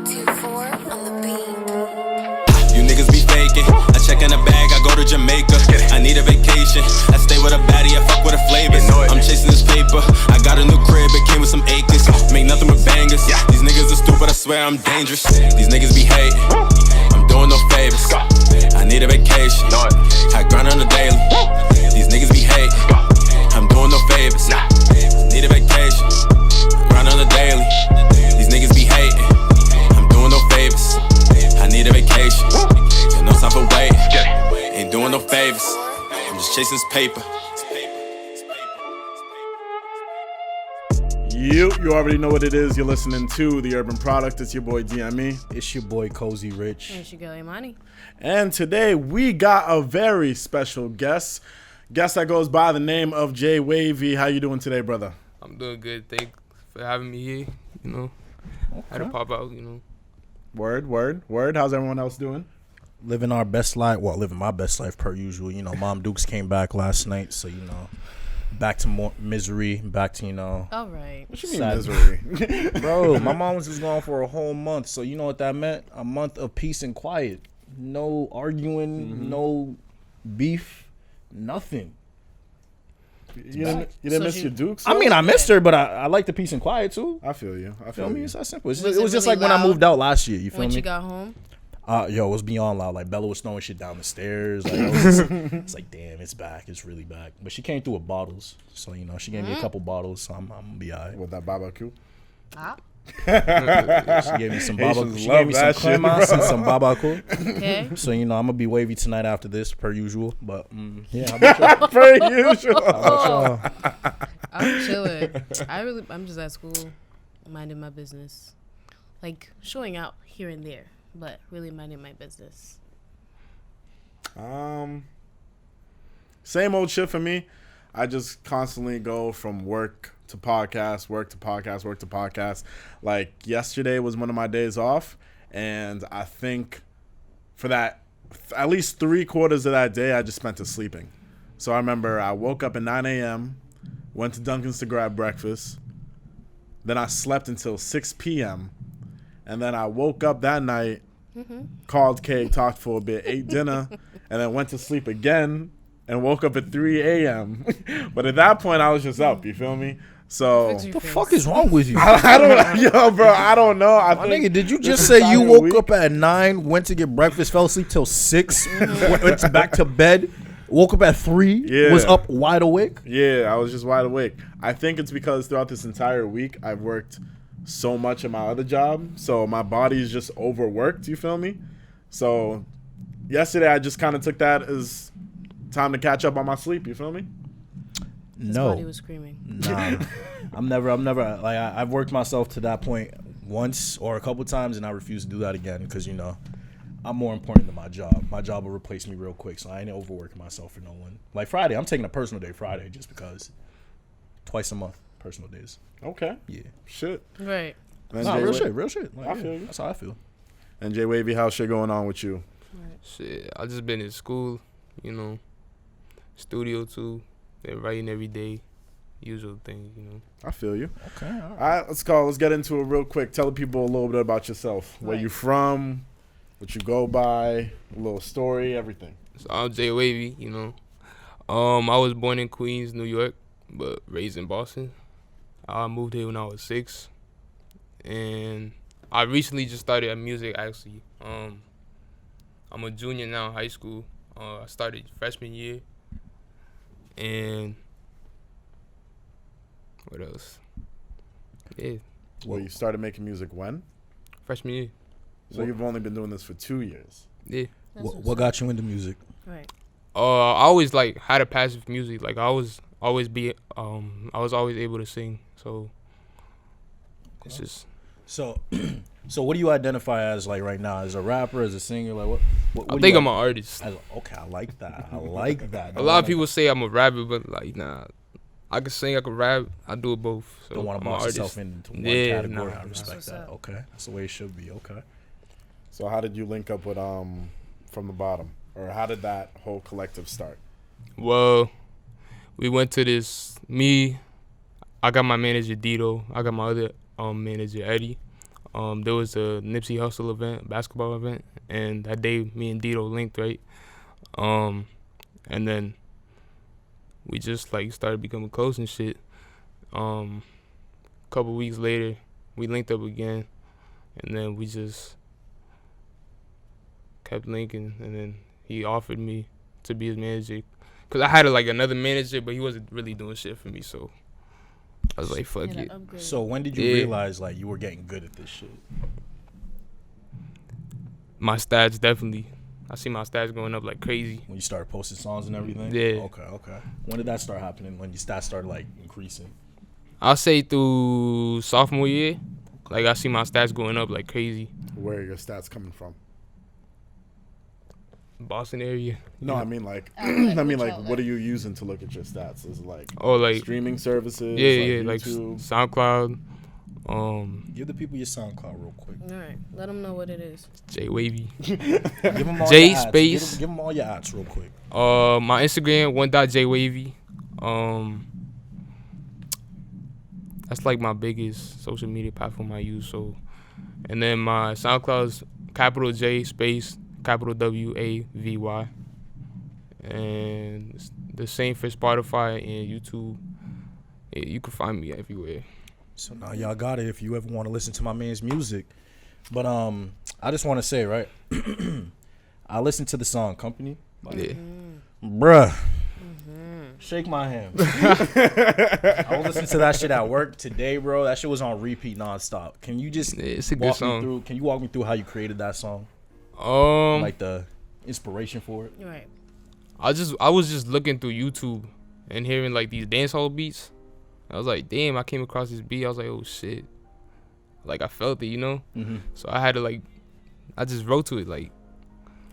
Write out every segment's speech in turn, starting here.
2-4 on the beat. You niggas be faking. I check in the bag, I go to Jamaica. I need a vacation. I stay with a baddie, I fuck with the flavors. I'm chasing this paper. I got a new crib, it came with some acres. Make nothing with bangers. These niggas are stupid, I swear I'm dangerous. These niggas be hating. I'm doing no favors. I need a vacation. I grind on the daily. These niggas be hating. I'm doing no favors. Need a vacation. I grind on the daily. These niggas be hating. I'm doing no favors. I need a vacation. Got no time for waiting. Ain't doing no favors. I'm just chasing this paper. You already know what it is. You're listening to The Urban Product. It's your boy DME. It's your boy Cozy Rich. And it's your girl Imani. And today we got a very special guest. Guest that goes by the name of J Wavy. How you doing today, brother? I'm doing good. Thanks for having me here. You know, I had to pop out, you know. Word. How's everyone else doing? Living our best life. Well, living my best life per usual. You know, Mom Dukes came back last night, so, you know, back to more misery. Back to, you know. All right. What you mean misery? Bro, my mom was just gone for a whole month, so you know what that meant? A month of peace and quiet. No arguing, no beef, nothing. You didn't miss your Dukes? I mean, I missed her, but I like the peace and quiet, too. I feel you. Feel me? It's that simple. It Was was it just really like when I loud moved out last year, you feel When me? you got home? Yo, it was beyond loud. Like, Bella was throwing shit down the stairs. Like, it's like, damn, it's back. It's really back. But she came through with bottles. So, you know, she gave me a couple bottles, so I'm going to be all right. With that barbecue? She gave me some barbecue. She gave me some clements and some barbecue. Okay. So, you know, I'm going to be wavy tonight after this, per usual. But, yeah, how about y'all? Per usual. I'm chilling. I'm just at school, minding my business. Like, showing out here and there, but really minding my business. Same old shit for me. I just constantly go from work to podcast. Like, yesterday was one of my days off, and I think for that, at least 3/4 of that day, I just spent it sleeping. So I remember I woke up at 9 a.m., went to Dunkin's to grab breakfast, then I slept until 6 p.m., and then I woke up that night, called Kay, talked for a bit, ate dinner, and then went to sleep again and woke up at 3 a.m. But at that point, I was just up, you feel me? So, What the fuck is wrong with you? I don't, yo, bro, I don't know. My nigga, did you just say you woke up at 9, went to get breakfast, fell asleep till 6, went back to bed, woke up at 3, was up wide awake? Yeah, I was just wide awake. I think it's because throughout this entire week, I've worked so much in my other job, so my body is just overworked, you feel me? So yesterday I just kind of took that as time to catch up on my sleep, you feel me? His No. body was screaming. Nah. I'm never like I've worked myself to that point once or a couple times, and I refuse to do that again because, you know, I'm more important than my job. My job will replace me real quick, so I ain't overworking myself for no one. Like Friday, I'm taking a personal day Friday just because twice a month, personal days. Okay. Yeah. Shit. Right. And Nah, Jay real shit. Like, I feel you. That's how I feel. And Jay Wavy, how's shit going on with you? Shit, I just been in school, you know, studio too, been writing every day, usual things, you know. I feel you. Okay. All All right, let's get into it real quick. Tell the people a little bit about yourself. Where Right. you from, what you go by, a little story, everything. So I'm J Wavy, you know. I was born in Queens, New York, but raised in Boston. I moved here when I was 6, and I recently just started at music actually. I'm a junior now in high school. I started freshman year, and what else? Yeah, Well, you started making music when? freshman year. So you've only been doing this for 2 years. Yeah. What got you into music? Right. I always like had a passion for music. Like I was always able to sing. So it's just. So, what do you identify as like right now? As a rapper, as a singer? Like what I think I'm an artist. Okay, I like that. I like that. A lot of people say I'm a rapper, but like nah, I can sing, I can rap, I do it both. So don't want to I'm an box yourself artist. into one Yeah, category. nah, I nah. respect That's that. what's up. Okay, that's the way it should be. Okay. So how did you link up with From the Bottom? Or how did that whole collective start? Well, we went to this. I got my manager Dito. I got my other manager Eddie. There was a Nipsey Hussle event, basketball event, and that day me and Dito linked, right? And then we just like started becoming close and shit. Couple weeks later, we linked up again, and then we just kept linking, and then he offered me to be his manager. Cause I had like another manager, but he wasn't really doing shit for me, so I was like, fuck it. So when did you realize like you were getting good at this shit? My stats definitely. I see my stats going up like crazy. When you started posting songs and everything? Yeah. Okay. When did that start happening? When your stats started like increasing? I'll say through sophomore year, like I see my stats going up like crazy. Where are your stats coming from? Boston area. No, I mean like, what are you using to look at your stats? Is it like, streaming services? Yeah, like like YouTube? SoundCloud. Give the people your SoundCloud real quick. All right, let them know what it is. J Wavy. Give them all J your ads. space. Give them all your ads real quick. My Instagram 1.jwavy. That's like my biggest social media platform I use. So, and then my SoundCloud's capital J space capital WAVY, and it's the same for Spotify and YouTube. Yeah, you can find me everywhere. So now y'all got it if you ever want to listen to my man's music. But I just want to say, right, I listened to the song Company. Yeah. Bruh. Shake my hand. I was listening to that shit at work today, bro. That shit was on repeat nonstop. Can you just it's a good song. Can you walk me through how you created that song? Like the inspiration for it? Right. I was just looking through YouTube and hearing like these dancehall beats. I was like, damn, I came across this beat. I was like, oh shit. Like I felt it, you know? Mm-hmm. So I had to I just wrote to it like.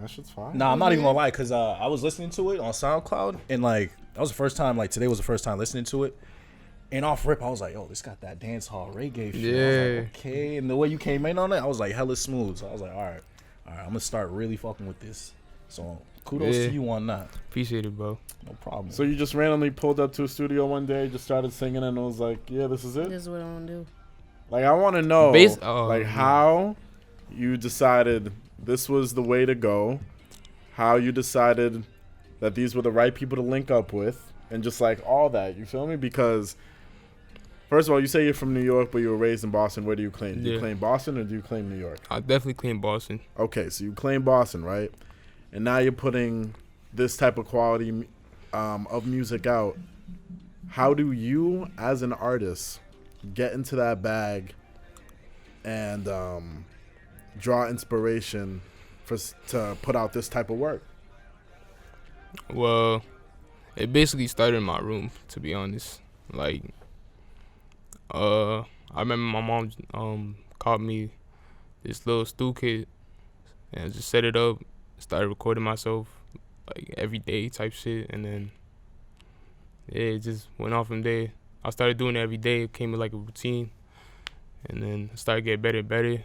That shit's fine. Nah, I'm not even gonna lie, cause I was listening to it on SoundCloud and like that was the first time, like today was the first time listening to it. And off rip, I was like, yo, this got that dance hall reggae feel. Yeah. I was like, okay. And the way you came in on it, I was like hella smooth. So I was like, all right, I'm gonna start really fucking with this. So kudos to you on that. Appreciate it, bro. No problem. So you just randomly pulled up to a studio one day, just started singing, and was like, yeah, this is it? This is what I want to do. Like, I want to know, how you decided this was the way to go, how you decided that these were the right people to link up with, and just like all that, you feel me? Because first of all, you say you're from New York, but you were raised in Boston. Where do you claim? Do you claim Boston or do you claim New York? I definitely claim Boston. Okay, so you claim Boston, right? And now you're putting this type of quality of music out. How do you, as an artist, get into that bag and draw inspiration to put out this type of work? Well, it basically started in my room, to be honest. Like, I remember my mom caught me this little stool kit and I just set it up, started recording myself like every day type shit, and then it just went off from there. I started doing it every day. It came with like a routine, and then I started getting better and better.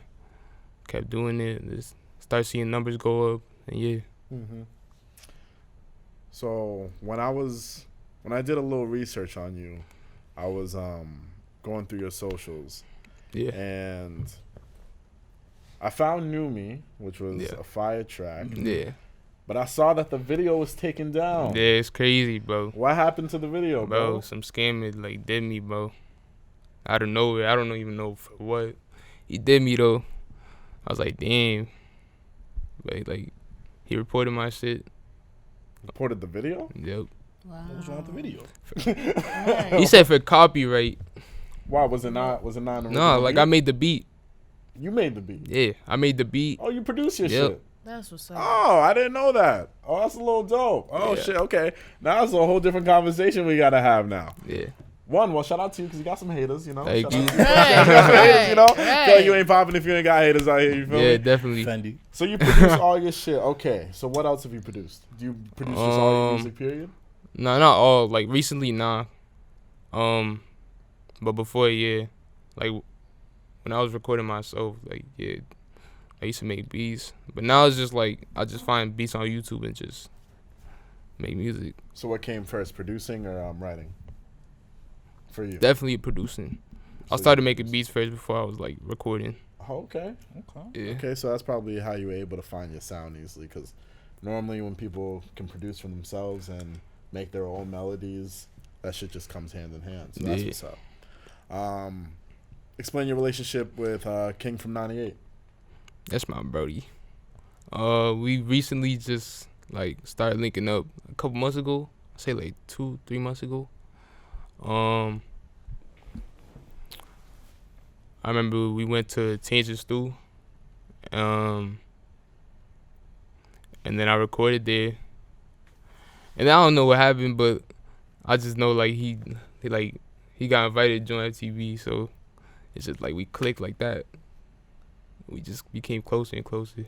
Kept doing it, and just started seeing numbers go up, and yeah. Mm-hmm. So when I did a little research on you, I was going through your socials, and I found New Me, which was a fire track. Yeah. But I saw that the video was taken down. Yeah, it's crazy, bro. What happened to the video, bro? Some scammer like did me, bro. Out of nowhere. I don't even know for what. He did me though. I was like, damn. But like, he reported my shit. Reported the video? Yep. Wow. What was wrong with the video? He said for copyright. Why was it not? Was it not? No, like I made the beat. You made the beat. Yeah, I made the beat. Oh, you produced your shit. That's what's up. Oh, I didn't know that. Oh, that's a little dope. Oh shit. Okay, now it's a whole different conversation we gotta have now. Yeah. Well, shout out to you because you got some haters, you know. Thank you. Haters, you know. Feel like you ain't popping if you ain't got haters out here. You feel me? Yeah, definitely. Fendi. So you produce all your shit. Okay. So what else have you produced? Do you produce just all your music? Period. No, not all. Like recently, nah. But before, yeah. Like when I was recording myself, like yeah, I used to make beats. But now it's just like I just find beats on YouTube and just make music. So what came first, producing or writing? For you? Definitely producing. I started making beats first before I was like recording. Okay. Yeah. Okay, so that's probably how you were able to find your sound easily, because normally when people can produce for themselves and make their own melodies, that shit just comes hand in hand. So that's what's up. Explain your relationship with King from 98. That's my brody. We recently just like started linking up a couple months ago. I say like 2-3 months ago. I remember we went to Tangerine Stew, and then I recorded there. And I don't know what happened, but I just know like he got invited to join FTV, so it's just like we clicked like that. We just became closer and closer.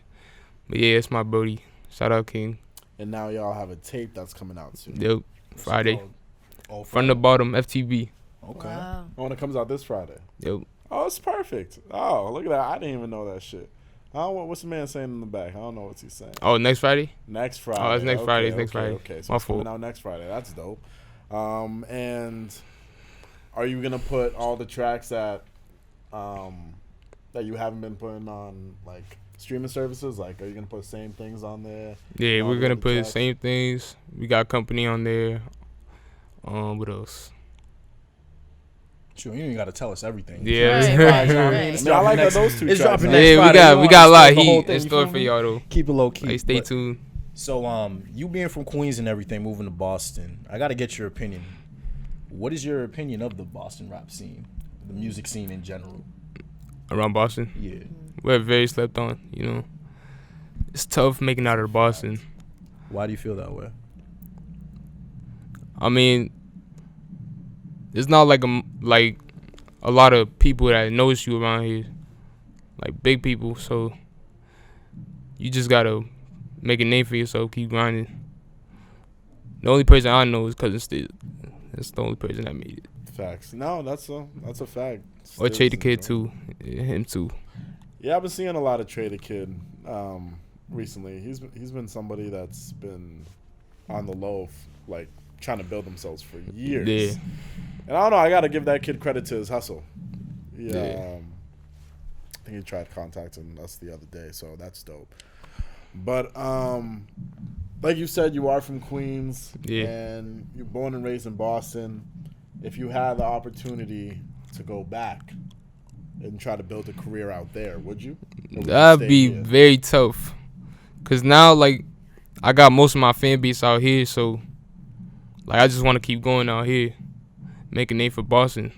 But yeah, it's my brody. Shout out King. And now y'all have a tape that's coming out soon. Yep, Friday. Oh, From the bottom, FTV. Okay. Wow. Oh, and it comes out this Friday. Yep. Oh, it's perfect. Oh, look at that. I didn't even know that shit. I don't know what's the man saying in the back. I don't know what he's saying. Oh, next Friday? Next Friday. Oh, it's next Friday. It's next Friday. Okay, so My it's coming fault. out next Friday. That's dope. And are you gonna put all the tracks that you haven't been putting on like streaming services? Like, are you gonna put the same things on there? Yeah, All we're the gonna other put the tracks? same things. We got company on there. What else? Sure, you ain't got to tell us everything. Yeah. Right, Right, you know what I right. mean? It's Yeah, I like dropping next- those two It's tracks. dropping Yeah, next Yeah, Friday. we You got a know, lot of the whole heat thing, in you store feel for me? y'all though. Keep it low key. Like, stay but- tuned. So, you being from Queens and everything, moving to Boston, I got to get your opinion. What is your opinion of the Boston rap scene, the music scene in general? Around Boston, Yeah. we're very slept on. You know, it's tough making out of Boston. Why do you feel that way? I mean, it's not like a lot of people that notice you around here, like big people. So you just gotta make a name for yourself, keep grinding. The only person I know is Cousin Stiz. That's the only person that made it. Facts. No, that's a fact. Or Stiz Trade the is Kid dope. too, him too. Yeah, I've been seeing a lot of Trader Kid recently. He's been somebody that's been on the low, like trying to build themselves for years. Yeah. And I don't know. I got to give that kid credit to his hustle. Yeah. Yeah. I think he tried contacting us the other day, so that's dope. But like you said, you are from Queens, Yeah. and you're born and raised in Boston. If you had the opportunity to go back and try to build a career out there, would you? Or would you That'd stay be here? very tough. Cause now like I got most of my fan base out here, so like I just want to keep going out here, make a name for Boston.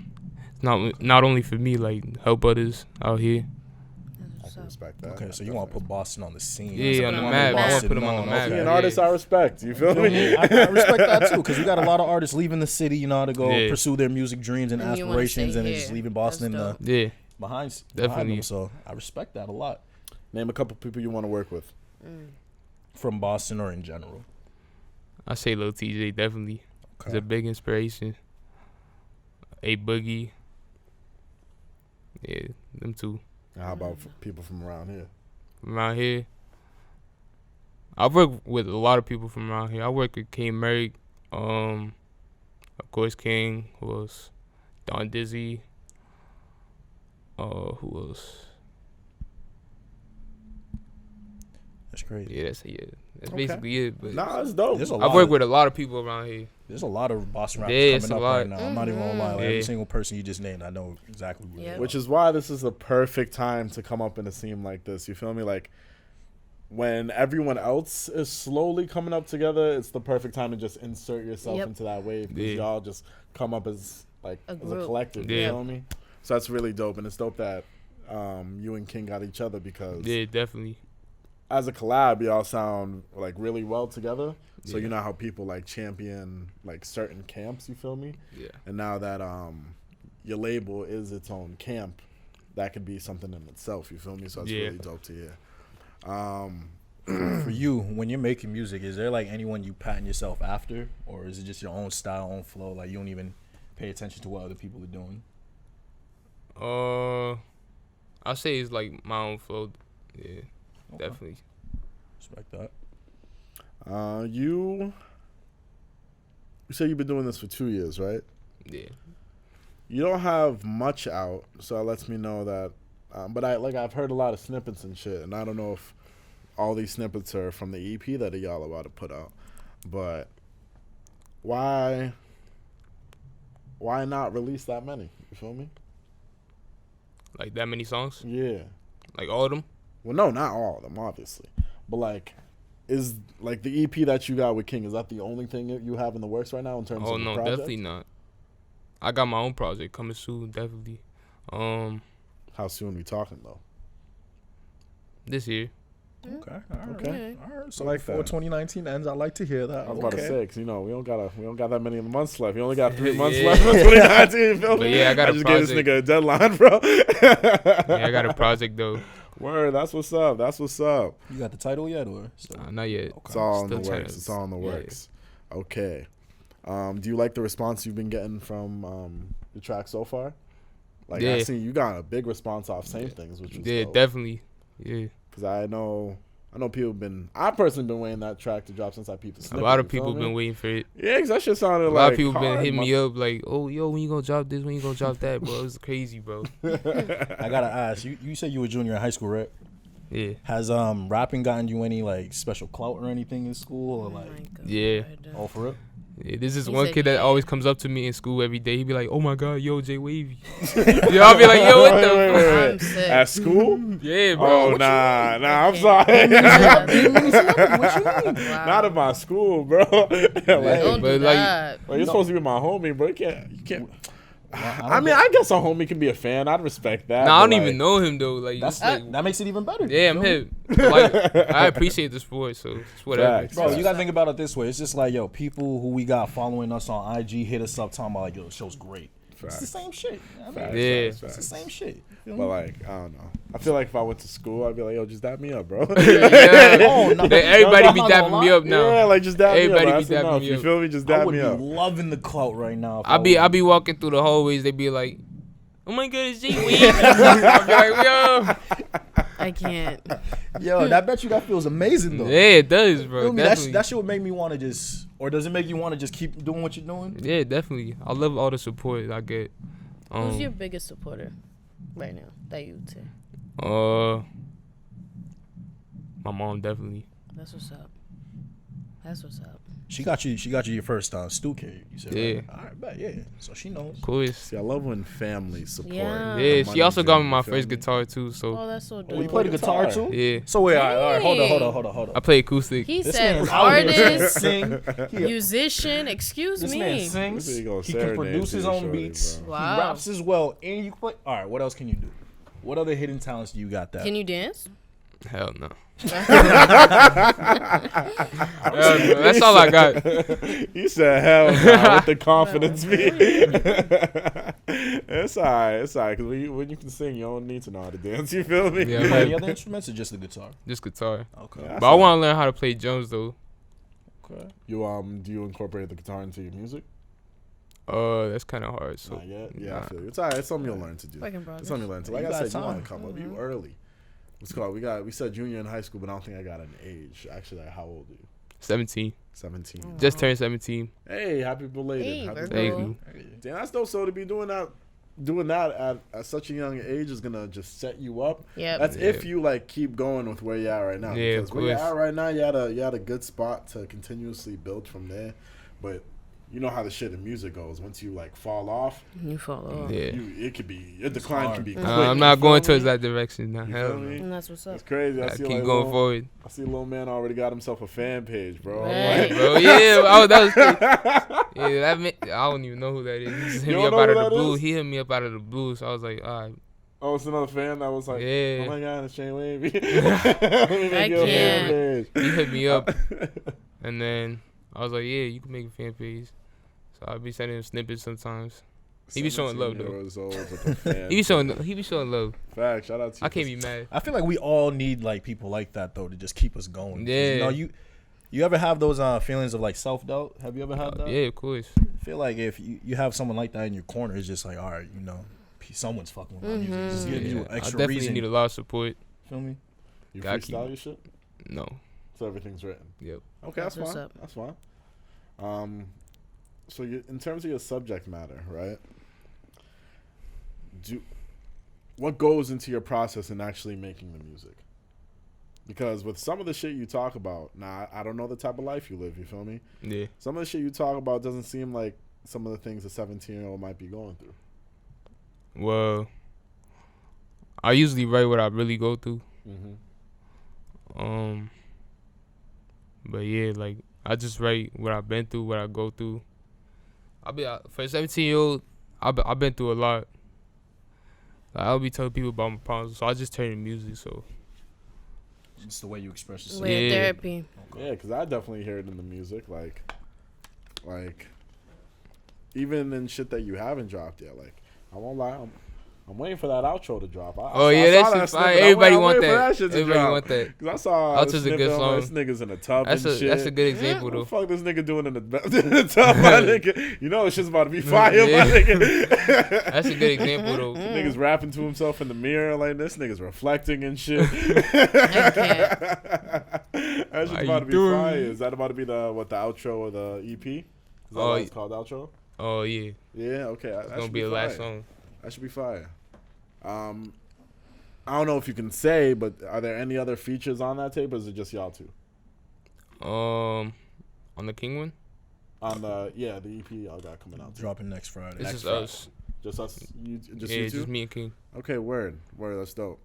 Not only for me, like help others out here. I can respect that. Okay, so you want to put Boston on the scene. Yeah, on the You wanna map. put I want to Boston put them on known, the map. okay. Being an Yeah. artist, I respect. You feel me? I respect that too, because you got a lot of artists leaving the city, you know, to go Yeah. pursue their music dreams and And you wanna aspirations, stay and they're here. just leaving That's Boston dope. Yeah, behind Definitely. them. So I respect that a lot. Name a couple people you want to work with. From Boston or in general. I say Lil TJ definitely. He's Okay. a big inspiration. A Boogie. Yeah, them two. And how about people from around here? From around here, I work with a lot of people from around here. I work with King Merrick, of course King, who else? Don Dizzy. Who else? That's crazy. Yeah, that's Okay. basically it. But Nah, it's dope. There's a I lot. work with a lot of people around here. There's a lot of Boston rappers Yeah, it's coming a up lot. right now. I'm not even gonna lie. Like, every Yeah. single person you just named, I know exactly who. Yep. Which is why this is the perfect time to come up in a scene like this. You feel me? Like, when everyone else is slowly coming up together, it's the perfect time to just insert yourself Yep. into that wave. Because Yeah. y'all just come up as like A as a group. collective. Yeah. You feel me? So that's really dope, and it's dope that you and King got each other, because Yeah, definitely. as a collab, y'all sound like really well together. So Yeah. you know how people like champion like certain camps. You feel me? Yeah. And now that your label is its own camp, that could be something in itself. You feel me? So it's Yeah. really dope to hear. For you, when you're making music, is there like anyone you pattern yourself after, or is it just your own style, own flow? Like you don't even pay attention to what other people are doing? I say it's like my own flow. Yeah, Okay. definitely. Respect that. You said you've been doing this for 2 years, right? Yeah. You don't have much out, so that lets me know that But I've heard a lot of snippets and shit, and I don't know if all these snippets are from the EP that y'all about to put out. But why not release that many? You feel me? Like that many songs? Yeah. Like all of them? Well, no, not all of them, obviously. But like, is like the EP that you got with King, is that the only thing that you have in the works right now in terms Oh of the no, project? definitely not. I got my own project coming soon, definitely. How soon we talking though? This year. Okay. All right. Okay. All right. So Like before that. 2019 ends, I like to hear that. I was about to say, 'cause, you know, we don't got that many months left. You only got 3 months Yeah. left in 2019. You feel But me? yeah, I got a just gave this project. nigga a deadline, bro. Yeah, I got a project though. Word, that's what's up. That's what's up. You got the title yet, or so? Not yet. It's all in the Still trying works. to- It's all in the yeah. works. Okay. Do you like the response you've been getting from the track so far? Like, I Yeah. see you got a big response off Same Things, which was Yeah, dope. definitely. Yeah. Because I know people been. I personally been waiting that track to drop since I peeped the A snippet. lot of you feel people me? been waiting for it. Yeah, 'cause that shit sounded A like lot of people been hard, hitting my- me up like, "Oh, yo, when you gonna drop this? When you gonna drop that, bro?" It was crazy, bro. I gotta ask. You said you were junior in high school, right? Yeah. Has rapping gotten you any like special clout or anything in school, or Oh like? my God. Yeah. Oh, for real? Yeah, there's this He one said kid that yeah. always comes up to me in school every day. He be like, "Oh my God, yo, J Wavy." Yo, I'll be like, "Yo, what the?" Wait, fuck? I'm sick. At school? Yeah, bro. Oh, nah, I'm Okay. sorry. Wow. Not at my school, bro. Don't like, do but, like, that. you're supposed to be my homie, bro. You can't. I I mean, I guess a homie can be a fan. I'd respect that. Nah, I but, don't like, even know him though. Like, That's it's like, that makes it even better. yeah, I'm hip. Like, I appreciate the sport, so it's whatever. Facts. Bro, you gotta think about it this way. It's just like, yo, people who we got following us on IG hit us up talking about like, yo, the show's great. It's the Facts. same shit. I mean, Facts, Yeah. facts, it's the facts. same shit. You But know? like, I don't know. I feel like if I went to school, I'd be like, yo, just dap me up, bro. Yeah. Oh, no. Everybody I'm be not gonna dapping me lie. up now. Yeah, like just dap Everybody me up. be That's dapping enough. me You up. feel me? Just I dap would me be up. loving the clout right now. if I was- be walking through the hallways. They be like, "Oh my God, it's J Wavy." I be like, "Yo." I can't. Yo, I bet you that feels amazing though. Yeah, it does, bro. Feel me? Definitely. That shit would make me want to just, or does it make you want to just keep doing what you're doing? Yeah, definitely. I love all the support I get. Who's your biggest supporter right now that you would say? My mom definitely. That's what's up. That's what's up. She got you your first stew kid. You said, Yeah. right? All right, bet, yeah. So she knows. Of course. See, I love when family support. Yeah. Yeah, the she also money got thing, me my you feel first me? guitar too. So Oh, that's so dope. Oh, you play the guitar too? yeah, So wait, all right, hold Hey. on. I play acoustic. He This said man's out here trying to artist, sing. musician. Excuse This me. man This sings. nigga go He can serenade produce to his you, own shorty, beats. bro. Wow. He raps as well, and you can play. All right, what else can you do? What other hidden talents do you got? That Can you dance? Hell no. That's all I got. He said, hell no, with the confidence be. It's all right. It's all right. Because when you can sing, you don't need to know how to dance. You feel me? Yeah, play man. any other instruments or just the guitar? Just guitar. Okay. Yeah. But I want to learn how to play drums though. Okay. You do you incorporate the guitar into your music? That's kind of hard. So Not yet. Yeah, I nah. feel you. It's all right. It's something you'll learn to do. Work in It's progress. something you learn to. You Like I got said, you time. want to come up. You early. What's called? We said junior in high school, but I don't think I got an age. Actually, like, how old are you? 17. 17. Just turned 17. Hey, happy belated. Hey, happy Virgo. Thank belated. you. Damn, that's dope. So to be doing that at such a young age is gonna just set you up. Yep. That's Yeah. if you like keep going with where you are right now. Yeah, of because where you're course. at right now, you had a good spot to continuously build from there. But you know how the shit in music goes. Once you like fall off, You fall off. Yeah. your decline hard. can be quick. I'm you not feel going me? towards that direction. Nah, You hell feel no. me? And that's what's up. It's crazy. I I see keep like going forward. I see little man already got himself a fan page, bro. I'm Right. like, Bro, yeah, oh, that was crazy. Yeah, I don't even know who that is. He just hit You me don't up know out who of the that blue. is? He hit me up out of the blue, so I was like, all right. oh, it's another fan that was like, Yeah. oh my god, it's Shane Wavy. Let me make you a fan can't. page. He hit me up, and then I was like, yeah, you can make a fan page. So I'll be sending him snippets sometimes. He be showing love, 17 though. years old with a fan He be showing love. Fact, shout out to you. I can't be mad. I feel like we all need like people like that though to just keep us going. 'Cause, Yeah. You know, you ever have those feelings of like self doubt? Have you ever had that? Yeah, of course. I feel like if you have someone like that in your corner, it's just like, all right, you know, someone's fucking with my music. It just gives you Yeah, an I extra definitely reason. need a lot of support. Feel me? You Gotta keep- freestyle your shit? No. So everything's written. Yep. Okay, that's That's what's fine. up. That's fine. So in terms of your subject matter, right? what goes into your process in actually making the music? Because with some of the shit you talk about, I don't know the type of life you live, you feel me? Yeah. Some of the shit you talk about doesn't seem like some of the things a 17-year-old might be going through. Well, I usually write what I really go through. Mm-hmm. But yeah, like I just write what I've been through, what I go through. For a 17-year-old, I've been through a lot. Like, I'll be telling people about my problems, so I just turn to music. So It's the way you express yourself. Way of Yeah. therapy. Yeah, because I definitely hear it in the music, like even in shit that you haven't dropped yet. Like, I won't lie, I'm waiting for that outro to drop. I saw that's snippet. everybody I'm want waiting for that. shit to Everybody drop. want that. Cause I saw Outro's the a snippet, good I'm like, song. this nigga's in a tub That's and a shit. that's a good example What the though. fuck this nigga doing in the tub, my nigga? You know, it's just about to be fire, my nigga. That's a good example though. Niggas rapping to himself in the mirror like this. Nigga's reflecting and shit. I can't. That's just How about you to be doing? fire. Is that about to be the outro of the EP? Is that Oh, what it's called, outro? Oh yeah, Yeah, okay. That it's gonna should be the last fire. song. That should be fire. I don't know if you can say, but are there any other features on that tape, or is it just y'all two? On the King one, On the EP y'all got coming out. Too. Dropping next Friday. it's Next just Friday. us. Just us. You Yeah, two. just me and King. Okay, word. That's dope.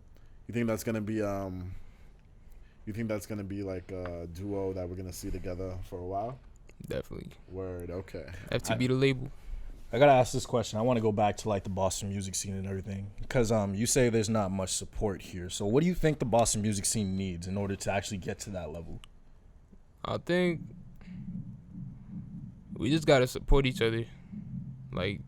You think that's gonna be You think that's gonna be like a duo that we're gonna see together for a while? Definitely. Word. Okay. FTB the label. I gotta ask this question. I want to go back to like the Boston music scene and everything, because you say there's not much support here. So what do you think the Boston music scene needs in order to actually get to that level? I think we just gotta support each other. Like,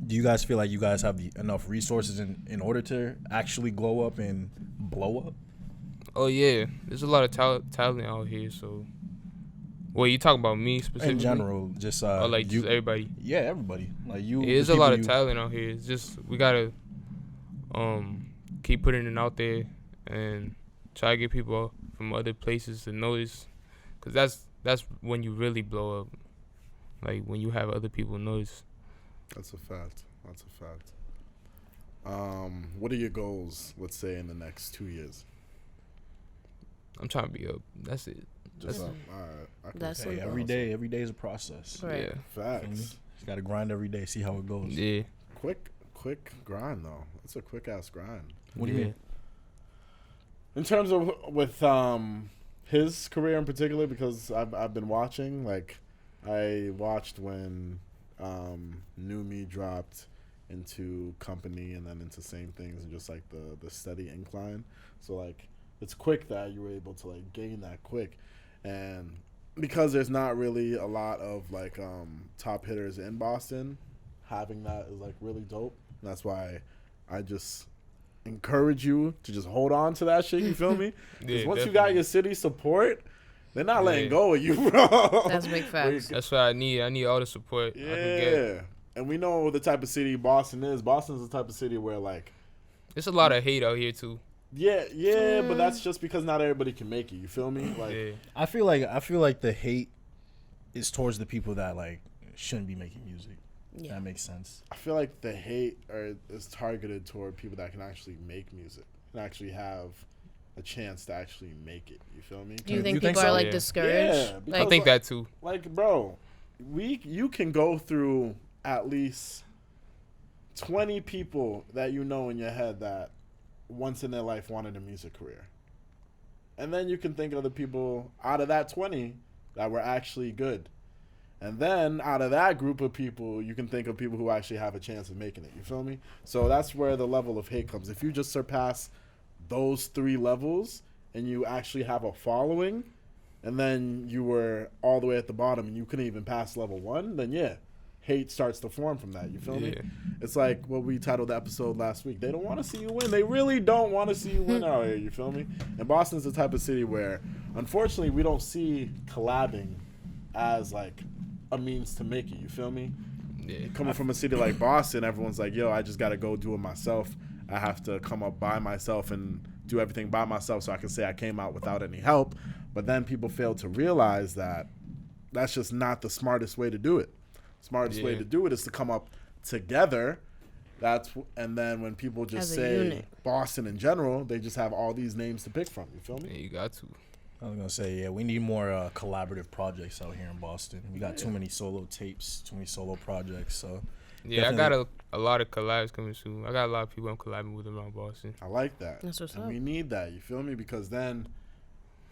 Do you guys feel like you guys have enough resources in order to actually glow up and blow up? oh yeah, there's a lot of talent out here. So, well, you talking about me specifically? In general, just Or like you, just everybody? yeah, everybody. Like you. Yeah, there's the a lot people of talent out here. It's just we gotta keep putting it out there and try to get people from other places to notice, cause that's when you really blow up. Like when you have other people notice. That's a fact. What are your goals? Let's say in the next 2 years. I'm trying to be up. That's it. Just That's- up. All right. I can that's say Hey, that. every day is a process. Right. Yeah. Facts. You gotta grind every day, see how it goes. Yeah. Quick grind though. It's a quick ass grind. What do you mean? In terms of with his career in particular, because I've been watching. Like, I watched when New Me dropped into Company and then into Same Things, and just like the steady incline. So like it's quick that you were able to like gain that quick, and because there's not really a lot of like top hitters in Boston, having that is like really dope. And that's why I just encourage you to just hold on to that shit. You feel me? Because Yeah, once you got definitely. your city support, they're not letting Yeah. go of you, bro. That's big facts. That's what I need. I need all the support I can get. Yeah. And we know the type of city Boston is. Boston's the type of city where like, There's a lot of hate out here too. yeah, but that's just because not everybody can make it. You feel me? Like, Yeah. I feel like the hate is towards the people that like shouldn't be making music. Yeah. That makes sense. I feel like the hate is targeted toward people that can actually make music and actually have a chance to actually make it. You feel me? Do you You think think people are so? like Yeah. discouraged? Yeah, I because- think that too. Like, bro, you can go through at least 20 people that you know in your head that once in their life wanted a music career. And then you can think of the people out of that 20 that were actually good. And then out of that group of people, you can think of people who actually have a chance of making it. You feel me? So that's where the level of hate comes. If you just surpass those 3 levels and you actually have a following, and then you were all the way at the bottom and you couldn't even pass level 1, then yeah, hate starts to form from that. You feel me? Yeah. It's like what we titled the episode last week. They don't want to see you win. They really don't want to see you win out here. You feel me? And Boston's the type of city where, unfortunately, we don't see collabing as like a means to make it. You feel me? Yeah. Coming from a city like Boston, everyone's like, yo, I just got to go do it myself. I have to come up by myself and do everything by myself so I can say I came out without any help. But then people fail to realize that that's just not the smartest way to do it. Smartest way Yeah. to do it is to come up together, and then when people just As a say unit. Boston in general, they just have all these names to pick from. You feel Yeah, me? you got to. I was gonna say, yeah, we need more collaborative projects out here in Boston. We got too many solo tapes, too many solo projects. So Yeah, I got a lot of collabs coming soon. I got a lot of people I'm collabing with around Boston. I like that. That's what's and up. we need that. You feel me? Because then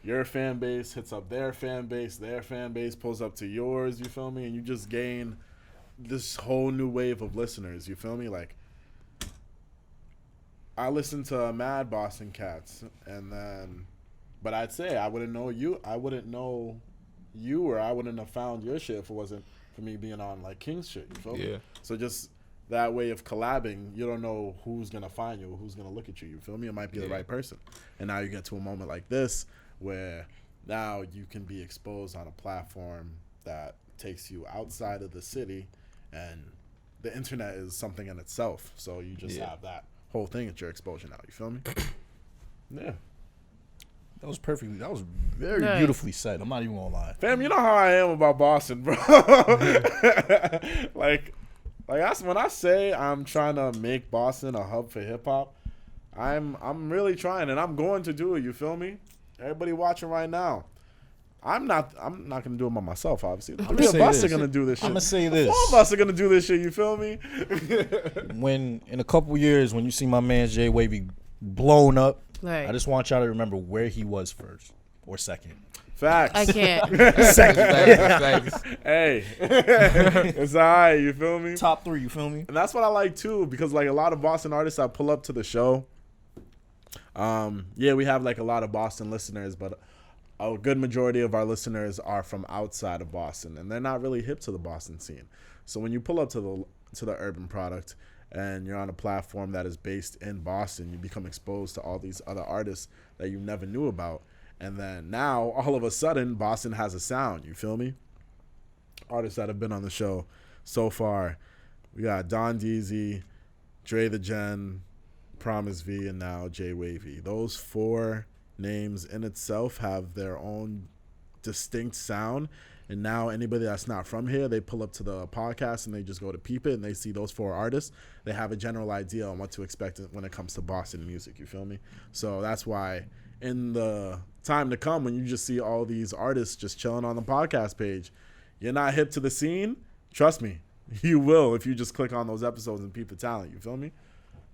your fan base hits up their fan base pulls up to yours. You feel me? And you just gain this whole new wave of listeners. You feel me? Like, I listen to mad Boston cats, and then, but I'd say I wouldn't know you, or I wouldn't have found your shit if it wasn't for me being on like King's shit. You feel me? Yeah. So just that way of collabing, you don't know who's gonna find you, who's gonna look at you. You feel me? It might be the right person, and now you get to a moment like this where now you can be exposed on a platform that takes you outside of the city, and the internet is something in itself. So you just have that whole thing at your exposure now. You feel me? Yeah. that was perfectly. That was very Nice. beautifully said. I'm not even gonna lie. Fam, you know how I am about Boston, bro. like that's when I say I'm trying to make Boston a hub for hip hop. I'm really trying, and I'm going to do it. You feel me? Everybody watching right now. I'm not gonna do it by myself, obviously. The three of say us this. are gonna do this shit. I'm gonna say All this. of us are gonna do this shit. You feel me? When in a couple years, when you see my man Jay Wavy blown up, Right. I just want y'all to remember where he was first or second. Facts. I can't. Facts. Hey, it's alright. You feel me? Top 3, you feel me? And that's what I like too, because like a lot of Boston artists I pull up to the show. Yeah, we have like a lot of Boston listeners, but a good majority of our listeners are from outside of Boston, and they're not really hip to the Boston scene. So when you pull up to the urban product and you're on a platform that is based in Boston, you become exposed to all these other artists that you never knew about. And then now all of a sudden Boston has a sound, you feel me? Artists that have been on the show so far, we got Don Deezy, Dre the Gen, Promise V, and now Jay Wavy. Those 4 names in itself have their own distinct sound, and now anybody that's not from here, they pull up to the podcast and they just go to peep it, and they see those 4 artists. They have a general idea on what to expect when it comes to Boston music. You feel me? So that's why in the time to come, when you just see all these artists just chilling on the podcast page, you're not hip to the scene. Trust me, you will if you just click on those episodes and peep the talent. You feel me?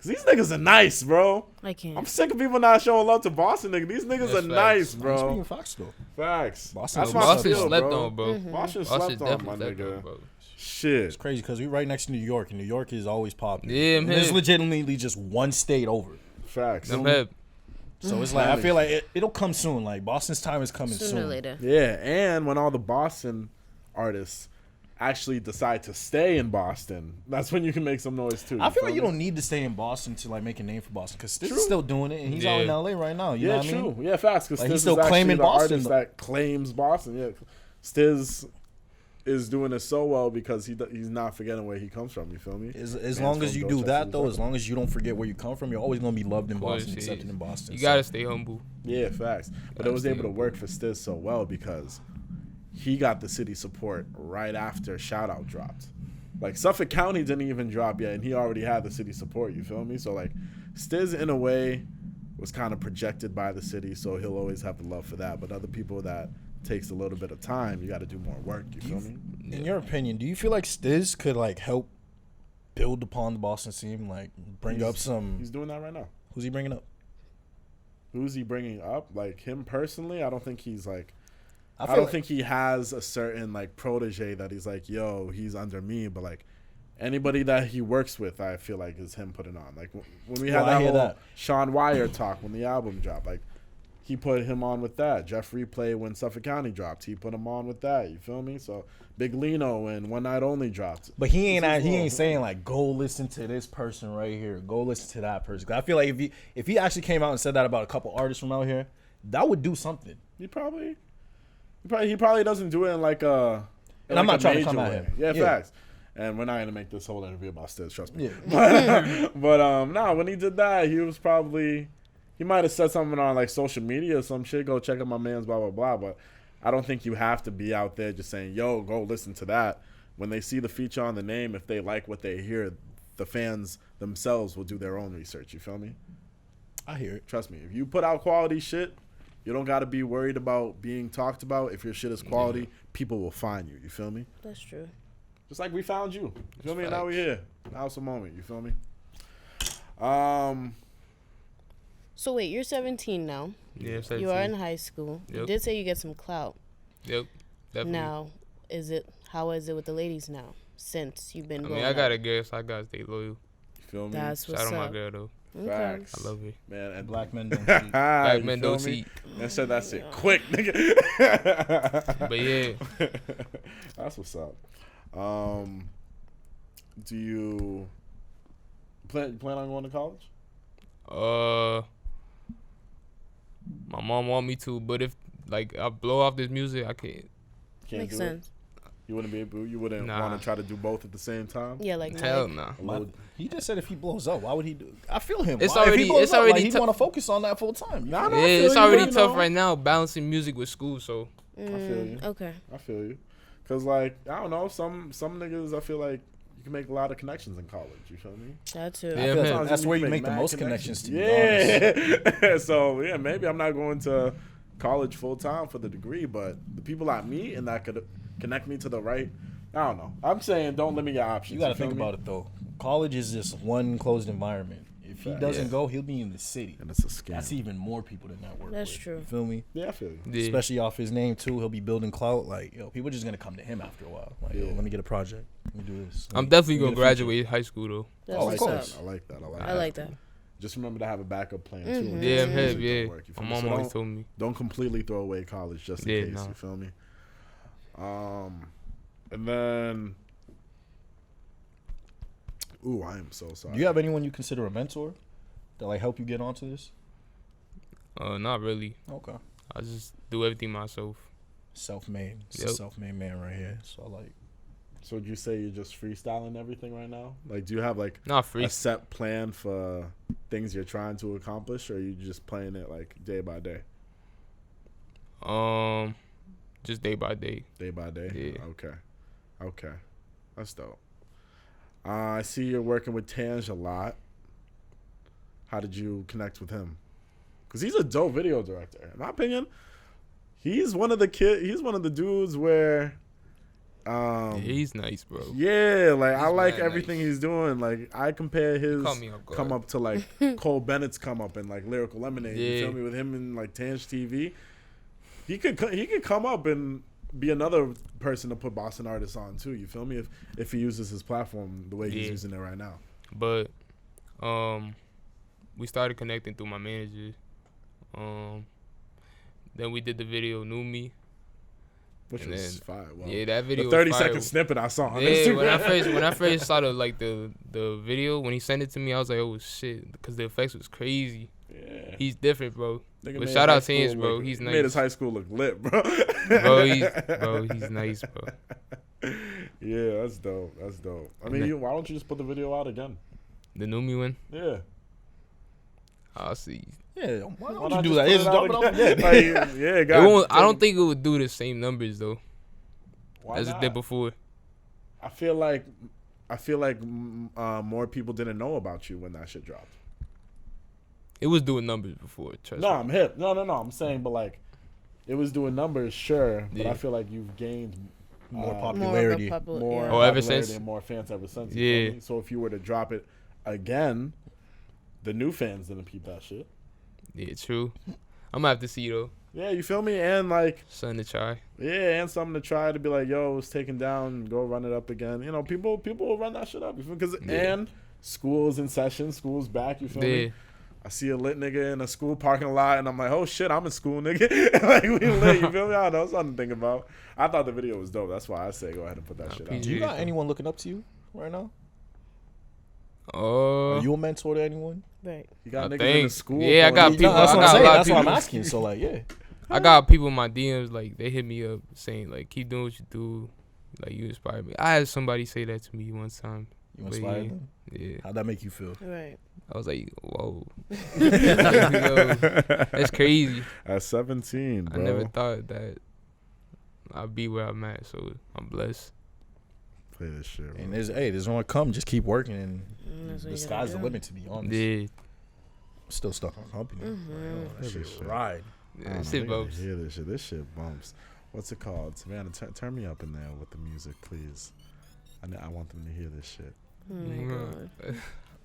These niggas are nice, bro. I can't. I'm sick of people not showing love to Boston, nigga. These niggas That's are nice, facts. bro. Speaking of facts, though. Facts. Boston- That's my Boston feel, slept bro. on, bro. Boston Boston slept on, my definitely slept nigga. on, bro. Shit. It's crazy because we right next to New York, and New York is always popping. Yeah, And man. it's legitimately just one state over. Facts. Them hep. So it's like, I feel like it'll come soon. Like, Boston's time is coming Sooner soon. or later. Yeah, and when all the Boston artists actually decide to stay in Boston, that's when you can make some noise too. I feel feel like you me? don't need to stay in Boston to like make a name for Boston because Stiz True. is still doing it and he's out in Yeah. LA right now. You Yeah, know what I true. mean? Yeah, facts. Because Like, Stiz he's still is actually claiming the Boston, artist though. that claims Boston. Yeah, Stiz is doing it so well because he's not forgetting where he comes from. You feel me? As Fans long as from you do Dorchester that is though, welcome. as long as you don't forget where you come from, you're always gonna be loved in Of course, Boston, yeah. accepted in Boston. You So- gotta stay humble. Yeah, facts. But it was able to work for Stiz so well because he got the city support right after Shout Out dropped. Like, Suffolk County didn't even drop yet, and he already had the city support, you feel me? So, like, Stiz, in a way, was kind of projected by the city, so he'll always have the love for that. But other people that takes a little bit of time, you got to do more work, you feel me? In your opinion, do you feel like Stiz could like help build upon the Boston scene, like bring up some? He's doing that right now. Who's he bringing up? Who's he bringing up? Like, him personally, I don't think he's, like... I feel don't like- think he has a certain like protege that he's like, yo, he's under me. But like anybody that he works with, I feel like is him putting on. Like when we had Well, I that hear whole that. Sean Wire talk when the album dropped, like he put him on with that. Jeff Replay when Suffolk County dropped, he put him on with that. You feel me? So Big Lino when One Night Only dropped. But he ain't This is he all- ain't saying like go listen to this person right here, go listen to that person. 'Cause I feel like if he actually came out and said that about a couple artists from out here, that would do something. He probably doesn't do it in like a. And I'm not trying to major come at way. him. Yeah, Yeah. facts. And we're not gonna make this whole interview about Stiz, trust me. Yeah. But no, when he did that, he might have said something on like social media or some shit. Go check out my man's blah blah blah. But I don't think you have to be out there just saying, "Yo, go listen to that." When they see the feature on the name, if they like what they hear, the fans themselves will do their own research. You feel me? I hear it. Trust me. If you put out quality shit, you don't got to be worried about being talked about. If your shit is quality, people will find you. You feel me? That's true. Just like we found you. You feel me? Facts. Now we here. Now it's a moment. You feel me? So wait, you're 17 now. Yeah, You are in high school. You Yep. did say you get some clout. Yep, definitely. Now, how is it with the ladies now? Since you've been I going mean, I up? gotta guess. I gotta stay loyal. You feel me? That's what's Shout out up. my girl though. Okay. Facts. I love her. Man, and Black men don't cheat. Black You men feel don't me? cheat. That said that shit quick, nigga. But yeah, That's what's up. Do you plan on going to college? my mom want me to, but if like I blow off this music, I can't. Can't Makes do sense. it. You wouldn't be able. You wouldn't Nah. want to try to do both at the same time. Yeah, like Hell Mike. nah. My- he just said if he blows up, why would he do? I feel him. It's Why? If already- he blows it's up, already like, he'd tou- want to focus on that full time. Nah, Yeah, I feel it's you, already you tough know. right now balancing music with school. So I feel you. Okay. I feel you. Cause like I don't know, some niggas I feel like you can make a lot of connections in college. You feel me? That too. Yeah, I feel man. like that's You where can you make the mad most connections. To be honest. Yeah. So yeah, maybe I'm not going to college full time for the degree, but the people I meet and that could connect me to the right. I don't know. I'm saying don't limit your options. You got to feel think me? about it though. College is just one closed environment. If he doesn't Yeah. go, he'll be in the city. And it's a scam. That's even more people to network That's with. true. You feel me? Yeah, I feel you. yeah. Especially off his name too. He'll be building clout. Like, yo, people are just gonna come to him after a while. Like, yo, Yeah. let me get a project. Let me do this. I'm definitely Let gonna me get a feature. graduate high school though. That's I like what's of up. course. that. I like that. I like that. Just remember to have a backup plan too. Mhm. in Yeah, case I'm music heavy. don't Yeah, work, you feel my me? mom So always told me. don't completely throw away college just in Yeah, case. nah. You feel me? And then, ooh, I am so sorry. Do you have anyone you consider a mentor that like help you get onto this? Not really. Okay. I just do everything myself. Self-made. It's Yep. a self-made man right here. So I like. So would you say you're just freestyling everything right now? Like, do you have like Not free. a set plan for things you're trying to accomplish, or are you just playing it like day by day? Just day by day. Day by day? Yeah. Okay. That's dope. I see you're working with Tange a lot. How did you connect with him? Because he's a dope video director. In my opinion, he's one of the dudes where Yeah, he's nice, bro. yeah, like I He's like mad everything nice. he's doing. Like I compare his Caught me off guard. come up to like Cole Bennett's come up in like Lyrical Lemonade. You Yeah. feel me? With him in like Tange TV, he could come up and be another person to put Boston artists on too. You feel me? If he uses his platform the way he's Yeah. using it right now. But we started connecting through my manager. Then we did the video New Me. Which And was then- fire. Well, Yeah, that video the was 30-second fire. snippet I saw on Yeah, Instagram. when I first saw the video, when he sent it to me, I was like, oh shit, because the effects was crazy. Yeah. He's different, bro. Nigga But made shout high out to school Tange, bro. look- He's Made his nice. high school look lit, bro. He's nice, bro. Yeah, that's dope. That's dope. I mean, then- why don't you just put the video out again? The New Me one, Yeah. I'll see. Yeah, why Why don't not you do that? put Just it drop out it off again? again. Like, yeah, It God, won't, I don't think it would do the same numbers though Why as not? it did before. I feel like more people didn't know about you when that shit dropped. It was doing numbers before. Trust No, me. I'm hip. No. I'm saying, but like, it was doing numbers, sure. But Yeah. I feel like you've gained More uh, popularity. more Oh, ever popularity since? and more fans ever since. You Yeah. feel me? So if you were to drop it again, the new fans didn't peep that shit. Yeah, true. I'm gonna have to see though. Yeah, you feel me? And like, Something to try. yeah, and something to try to be like, yo, it's taken down, go run it up again. You know, people will run that shit up. You feel? Because Yeah. and school's in session, school's back. You feel me? Yeah. I see a lit nigga in a school parking lot, and I'm like, oh shit, I'm in school, nigga. Like we lit. You feel me? I don't know, something to think about. I thought the video was dope. That's why I say go ahead and put that shit out. Do you Yeah. got anyone looking up to you right now? Oh. Are you a mentor to anyone? Right. You got I niggas in the think- school. yeah, I calling got you- people- that's I what got I'm a saying. lot of That's what I'm people- asking. So like, yeah. I got people in my DMs like they hit me up saying like keep doing what you do, like you inspire me. I had somebody say that to me one time. You But inspired yeah, them. Yeah, How'd that make you feel? Right. I was like, whoa, Yo, that's crazy. At 17, bro. I never thought that I'd be where I'm at, so I'm blessed. Play this shit. Bro. And there's more to come. Just keep working, and That's what the you sky's gotta the do. limit. To be honest, Yeah. still stuck on company. That shit shit. ride. Yeah, shit bumps. Hear this shit. This shit bumps. What's it called? Savannah, turn me up in there with the music, please. I want them to hear this shit. Oh my god.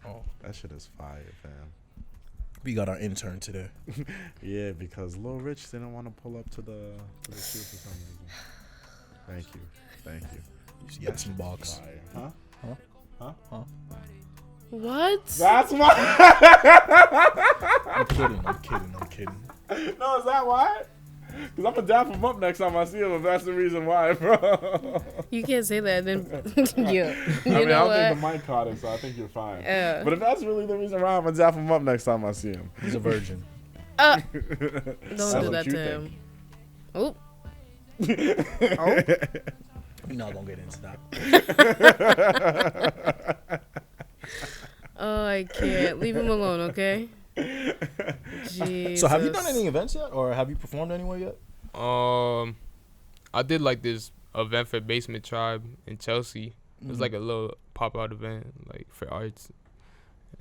Oh, That shit is fire, fam. we got our intern today. Yeah, because Lil Rich didn't want to pull up to the shoot for some reason. Thank you. Yes, box. Fire. Huh? What? That's why. I'm kidding. No, is that why? Because I'm going to dap him up next time I see him if that's the reason why, bro. You can't say that. Then yeah. I You know don't what? think the mic caught it, so I think you're fine. Yeah. But if that's really the reason why, I'm going to dap him up next time I see him. He's a virgin. Don't That's do what that you to think. him. Oh. We're not gonna get into that. Oh, I can't. Leave him alone, okay? Jesus. So, have you done any events yet, or have you performed anywhere yet? I did like this event for Basement Tribe in Chelsea. It was like a little pop out event, like for arts.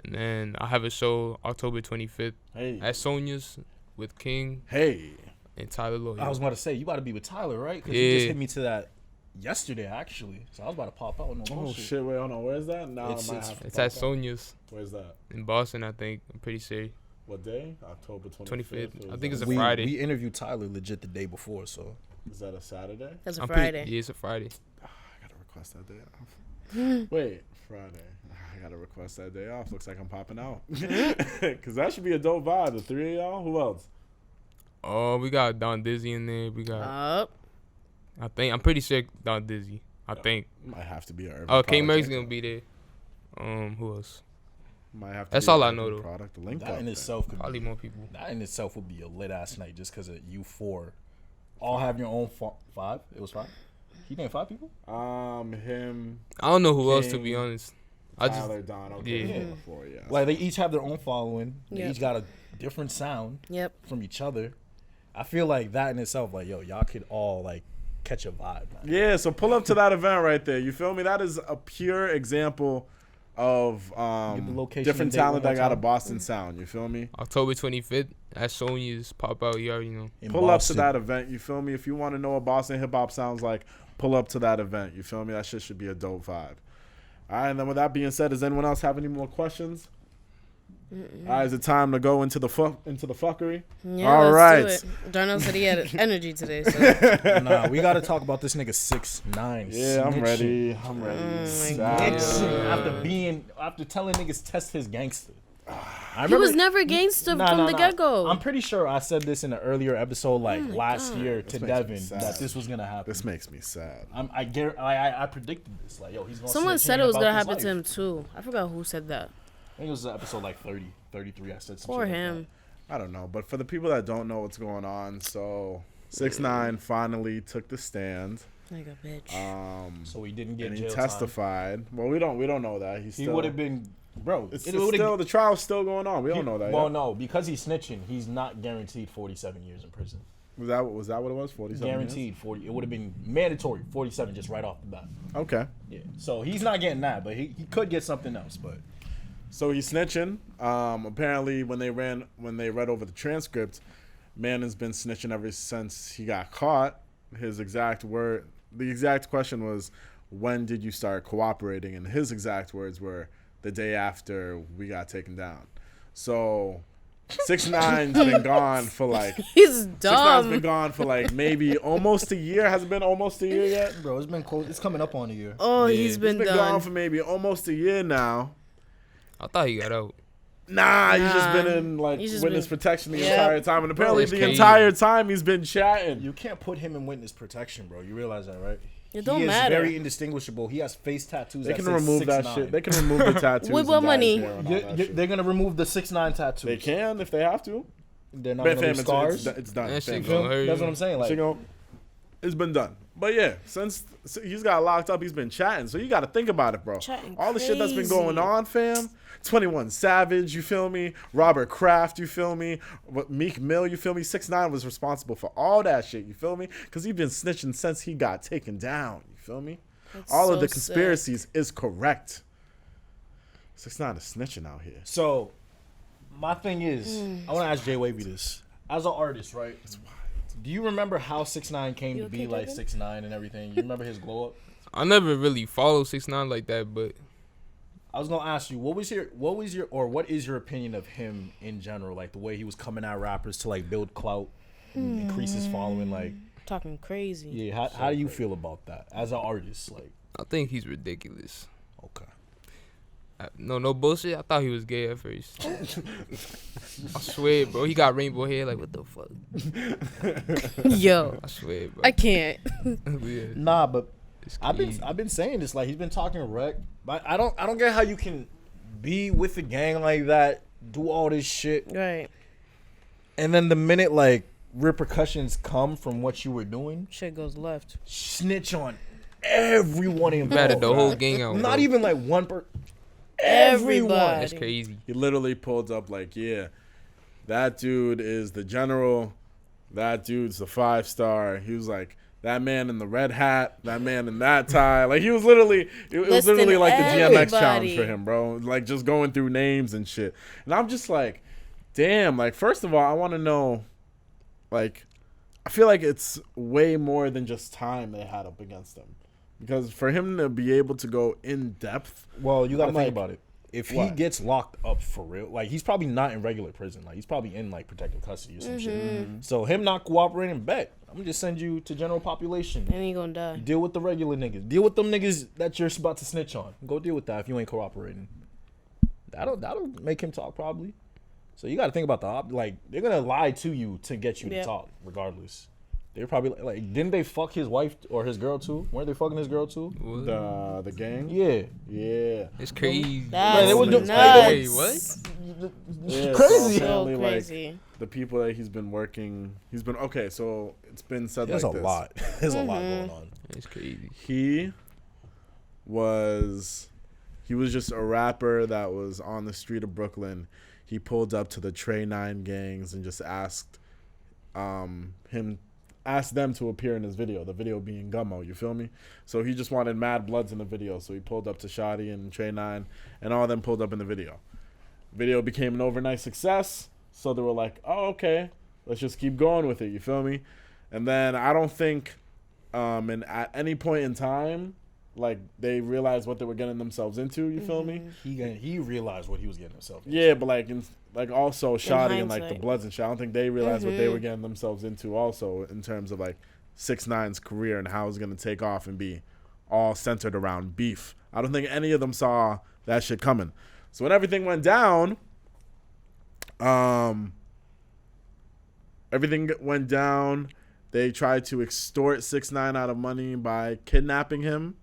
And then I have a show October 25th Hey. at Sonia's with King Hey. and Tyler Lloyd. I was about to say you about to be with Tyler, right? Because Yeah. you just hit me to that yesterday, actually. So I was about to pop out. No Oh, bullshit. shit. Wait, hold on. Where's that? Now It's- I might it's- have to It's at pop up. Sonia's Where's that? in Boston, I think. I'm pretty sure. What day? October 25th. 25th. Or I is think it's that- a Friday. We interviewed Tyler legit the day before, so Is that a Saturday? That's a I'm Friday. Yeah, it's a Friday. I gotta request that day off. Wait, Friday. I gotta request that day off. Looks like I'm popping out. Cause that should be a dope vibe. The three of y'all. Who else? Oh, we got Don Dizzy in there. We got, Up. I'm pretty sure Don Dizzy. I think. Might have to be a urban. Oh, K product. Murray's gonna be there. Who else? Might have to That's be all an I urban know, though. Product. The link that up in thing. itself could Probably be, more people. that in itself would be a lit ass night just because of you four all have your own five. It was 5. He named 5 people. Him, I don't know who else to King, be honest. I just Tyler, Don. Okay, yeah. before, yeah. Like they each have their own following. They Yep. each got a different sound Yep. from each other. I feel like that in itself, like y'all could all like catch a vibe. Man. Yeah, so pull up to that event right there. You feel me? That is a pure example of the location different and date talent one more that got a time. Boston sound. You feel me? October 25th at Sonia's pop out. You already know. In Pull Boston. up to that event. You feel me? If you want to know what Boston hip hop sounds like, pull up to that event. You feel me? That shit should be a dope vibe. All right, and then with that being said, does anyone else have any more questions? All right, is it time to go into the fuckery? Yeah, All right. let's do it. Darnell said he had energy today, so Nah, we gotta talk about this nigga 6ix9ine. Yeah, I'm ready. I'm ready. Snitching after telling niggas test his gangster. I he was never gangster from the get-go. I'm pretty sure I said this in an earlier episode, like last year to makes me Devin, sad. that this was gonna happen. This makes me sad. I predicted this. Like, yo, he's gonna. Someone snitch said in it was about gonna his happen to life. him too. I forgot who said that. I think it was episode like 30, 33. I said some For shit like him. I don't know, but for the people that don't know what's going on, so 6ix9ine finally took the stand. Like a bitch. that. So he didn't get And he jail testified. Well, we don't know that. He would have been, bro. It's it still would've- the trial's still going on. We don't know that. Well, yet. no, because he's snitching, he's not guaranteed 47 years in prison. Was that what it was? 47. Guaranteed 40. It would have been mandatory 47 just right off the bat. Okay. Yeah. So he's not getting that, but he could get something else. But So he's snitching. Apparently, when they read over the transcript, man has been snitching ever since he got caught. The exact question was, when did you start cooperating? And his exact words were, the day after we got taken down. So 6ix9ine's been gone for like. He's 6ix9ine's dumb. been gone for like maybe almost a year. Has it been almost a year yet? bro, it's been close. It's coming up on a year. Oh, Yeah. he's been He's been gone done. for maybe almost a year now. I thought he got out. Nah, he's just been Nah, in like he's just witness been- protection the Yep. entire time, and apparently it's the crazy. entire time he's been chatting. You can't put him in witness protection, bro. You realize that, right? It don't he is matter. very indistinguishable. He has face tattoos. They that can say remove that 6ix9ine. shit. They can remove the tattoos. With and what dye money? his hair and all that shit. They're gonna remove the 6ix9ine tattoos. They can if they have to. They're not But gonna fam, leave scars. it's done. That Fam, shit gonna hurt. That's what I'm saying. Like, it's been done. But yeah, since he's got locked up, he's been chatting. So you got to think about it, bro. Chatting All the shit that's been crazy. going on, fam. 21 Savage, you feel me? Robert Kraft, you feel me? Meek Mill, you feel me? 6ix9ine was responsible for all that shit, you feel me? Because he's been snitching since he got taken down, you feel me? all of so the conspiracies is correct. 6ix9ine is snitching out here. So, my thing is, I want to ask Jay Wavy this. As an artist, right? Do you remember how 6ix9ine came You to okay, be like Devin? 6ix9ine and everything? You remember his glow up? I never really followed 6ix9ine like that, but I was gonna ask you, what is your opinion of him in general? Like the way he was coming at rappers to like build clout, increase his following. Like, Talking crazy. yeah, how do you feel about that as an artist? Like, I think he's ridiculous. okay. No bullshit. I thought he was gay at first. I swear, bro. He got rainbow hair. Like, what the fuck? Yo, I swear, bro. I can't. Yeah, Nah, but it's I've crazy. been saying this, like he's been talking wreck, but I don't get how you can be with a gang like that, do all this shit, Right. and then the minute like repercussions come from what you were doing, Shit goes left. snitch on everyone involved. Batted the whole gang out. Not bro. even like one per. Everyone. Everybody. That's crazy. He literally pulled up like, yeah, that dude is the general. That dude's the 5-star. He was like, that man in the red hat, that man in that tie. Like, he was literally, it was Listing literally like the GMX challenge everybody. for him, bro. Like, just going through names and shit. And I'm just like, damn, like, first of all, I want to know, like, I feel like it's way more than just time they had up against him. Because for him to be able to go in depth, Well, you got to I'm think like, about it. If he what? gets locked up for real, like he's probably not in regular prison. Like he's probably in like protective custody or some shit. So him not cooperating, bet I'm gonna just send you to general population. And he gonna die. Deal with the regular niggas. Deal with them niggas that you're about to snitch on. Go deal with that if you ain't cooperating. That'll make him talk probably. So you got to think about like they're gonna lie to you to get you to Yep. talk regardless. They're probably like didn't they fuck his wife or his girl too? Weren't they fucking his girl too? What? the gang, Yeah. yeah. It's crazy. That's they would do- nuts. Wait, what? Yeah, Crazy. So So apparently, like, crazy. the people that he's been working, okay, so it's been said There's like a this. lot. There's a lot going on. It's crazy. He was just a rapper that was on the street of Brooklyn. He pulled up to the Trey 9 gangs and just asked them to appear in his video, the video being Gummo, you feel me? So he just wanted mad bloods in the video, so he pulled up to Shotty and Trey 9, and all of them pulled up in the video. Video became an overnight success, so they were like, oh, okay, let's just keep going with it, you feel me? And then I don't think at any point in time, like, they realized what they were getting themselves into, you feel me? He realized what he was getting himself into. Yeah, but like also Shotty and like the hindsight. Bloods and shit. I don't think they realized what they were getting themselves into also in terms of like 6ix9ine's career and how it was gonna take off and be all centered around beef. I don't think any of them saw that shit coming. So when everything went down, they tried to extort 6ix9ine out of money by kidnapping him.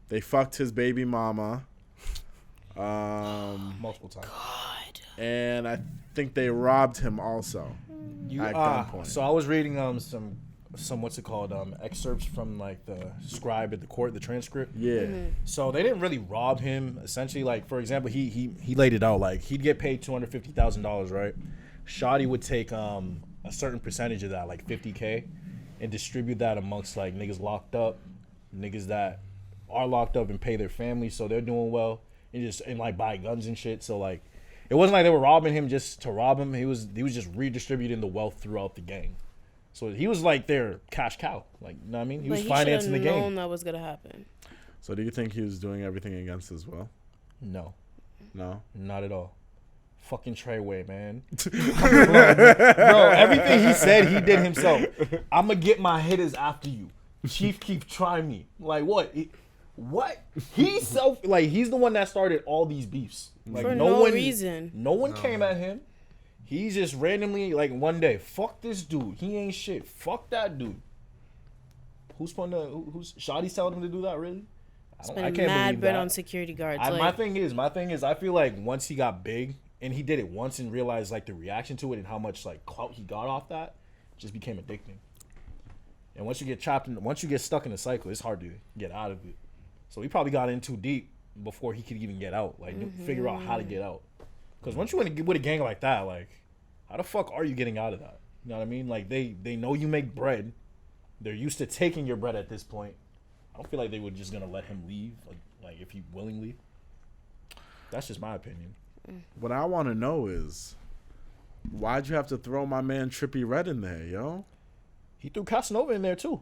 They fucked his baby mama. Multiple times. And I think they robbed him also at gunpoint. So I was reading some what's it called excerpts from like the scribe at the court, the transcript. Yeah. So they didn't really rob him. Essentially, like for example, he laid it out like he'd get paid $250,000, right? Shotty would take a certain percentage of that, like $50K, and distribute that amongst like niggas locked up, niggas that are locked up and pay their families, so they're doing well, and like buy guns and shit. So like, it wasn't like they were robbing him just to rob him. He was just redistributing the wealth throughout the gang. So he was like their cash cow. Like, you know what I mean? He was financing the game. Known that was gonna happen. So do you think he was doing everything against his will? No, No. not at all. Fucking Treyway, man. Bro, everything he said, he did himself. I'ma get my hitters after you. Chief keep trying me. Like what? What? He's the one that started all these beefs. Like For no reason. No one came at him. He's just randomly like one day, fuck this dude. He ain't shit. Fuck that dude. Who's Shotty's telling him to do that, really? Spending mad bread on security guards. My thing is, I feel like once he got big and he did it once and realized like the reaction to it and how much like clout he got off that, it just became addicting. And once you get stuck in a cycle, it's hard to get out of it. So he probably got in too deep before he could even get out, like figure out how to get out. Because once you with a gang like that, like how the fuck are you getting out of that? You know what I mean? Like they know you make bread. They're used to taking your bread at this point. I don't feel like they were just gonna let him leave, like if he willingly. That's just my opinion. What I want to know is, why'd you have to throw my man Trippie Redd in there, yo? He threw Casanova in there too.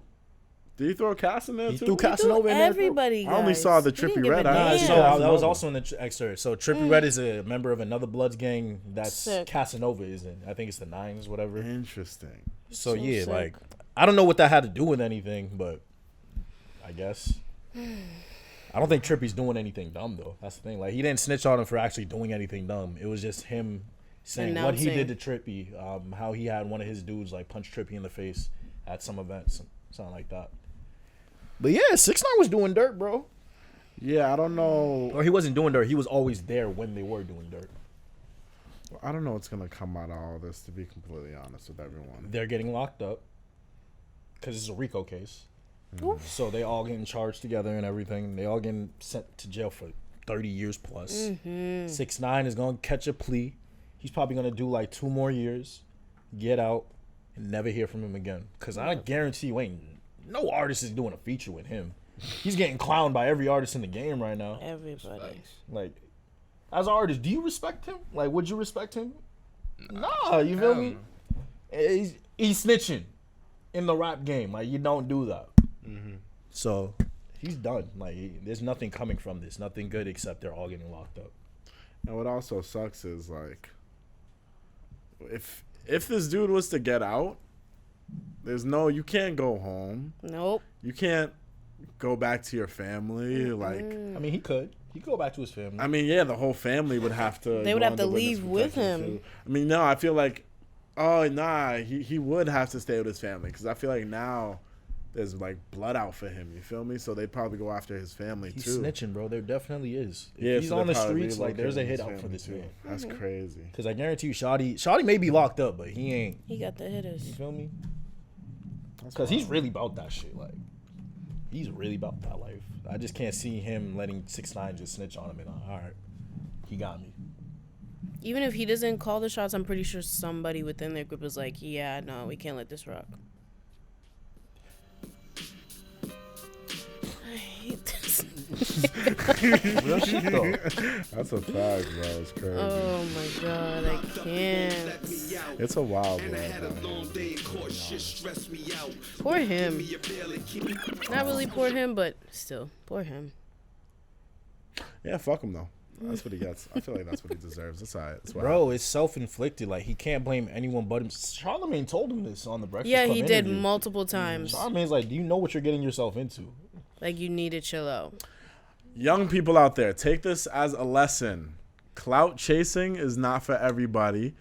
Did he throw Cass in there He too? threw Casanova in there. Everybody, I only guys. saw the He didn't Trippie give a Redd. I damn. saw That was also in the excerpt. So Trippie Redd is a member of another Bloods gang that's Sick. Casanova is in. I think it's the Nines, whatever. Interesting. So yeah, sick. like I don't know what that had to do with anything, but I guess. I don't think Trippie's doing anything dumb though. That's the thing. Like he didn't snitch on him for actually doing anything dumb. It was just him saying what he did to Trippie, how he had one of his dudes like punch Trippie in the face at some event, something like that. But yeah, 6ix9ine was doing dirt, bro. Yeah, I don't know. Or he wasn't doing dirt. He was always there when they were doing dirt. I don't know what's gonna come out of all this. To be completely honest with everyone, They're getting locked up because it's a RICO case. So they all getting charged together and everything. They all getting sent to jail for 30 years plus. 6ix9ine is gonna catch a plea. He's probably gonna do like 2 more years, get out, and never hear from him again. Cause I guarantee you ain't no artist is doing a feature with him. He's getting clowned by every artist in the game right now. Everybody. Like, as an artist, do you respect him? Like, would you respect him? Nah, you feel me? He's snitching in the rap game. Like, you don't do that. So, he's done. Like, there's nothing coming from this. Nothing good except they're all getting locked up. and what also sucks is like, if this dude was to get out, you can't go home. Nope. You can't go back to your family. Like, I mean, he could. He could go back to his family. I mean, yeah, the whole family would have to. They would go have to under witness leave with protection, him. too. I mean, no, I feel like, oh nah, he would have to stay with his family because I feel like now there's like blood out for him. You feel me? So they'd probably go after his family He's too. snitching, bro. There definitely is. If Yeah, he's so on the they'd probably streets, like, there's a relocate hit his out for family, this too. man. That's crazy. Because I guarantee you, Shawty may be locked up, but he ain't. He got the hitters. You feel me? Because he's really about that shit. Like, he's really about that life. I just can't see him letting 6ix9ine just snitch on him and all right, he got me. Even if he doesn't call the shots, I'm pretty sure somebody within their group is like, yeah, no, we can't let this rock. I hate this. Real shit though. That's a fact, bro. It's crazy. Oh my god, I can't. It's a wild one. Poor him. Not really poor him, but still, poor him. Yeah, fuck him though. That's what he gets. I feel like that's what he deserves. That's alright. That's Bro, it's self-inflicted. Like, he can't blame anyone but him. Charlamagne told him this on the Breakfast Yeah, Club he did interview. multiple times. Charlamagne's like, do you know what you're getting yourself into? Like, you need to chill out. Young people out there, take this as a lesson. Clout chasing is not for everybody.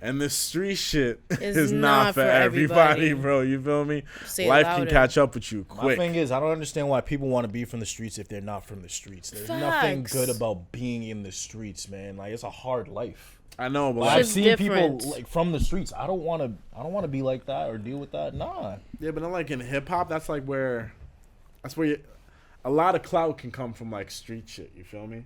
And this street shit is not for everybody, bro. You feel me? Say it Life can louder. catch up with you My quick. thing is, I don't understand why people want to be from the streets if they're not from the streets. There's nothing Facts. good about being in the streets, man. Like, it's a hard life. I know, but Like, like, I've It's seen different. people like from the streets. I don't want to be like that or deal with that. Nah. yeah, but then like in hip hop, that's where a lot of clout can come from like street shit. You feel me?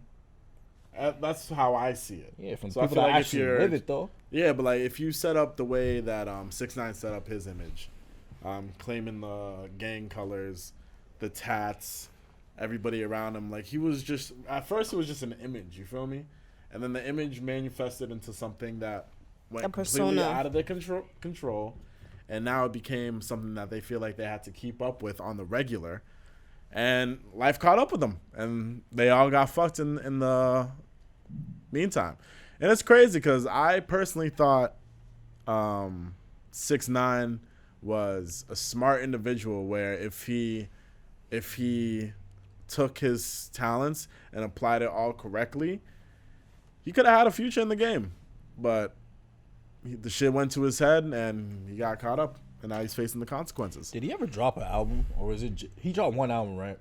That's how I see it. Yeah, from So I people feel that like if actually you're- live it though. Yeah, but like if you set up the way that 6ix9ine set up his image, claiming the gang colors, the tats, everybody around him, like he was just at first it was just an image, you feel me? And then the image manifested into something that went A completely persona. out of their control, and now it became something that they feel like they had to keep up with on the regular. And life caught up with them, and they all got fucked in the meantime. And it's crazy because I personally thought 6ix9ine was a smart individual where if he took his talents and applied it all correctly, he could have had a future in the game. But the shit went to his head and he got caught up, and now he's facing the consequences. Did he ever drop an album, or was it? He dropped one album, right?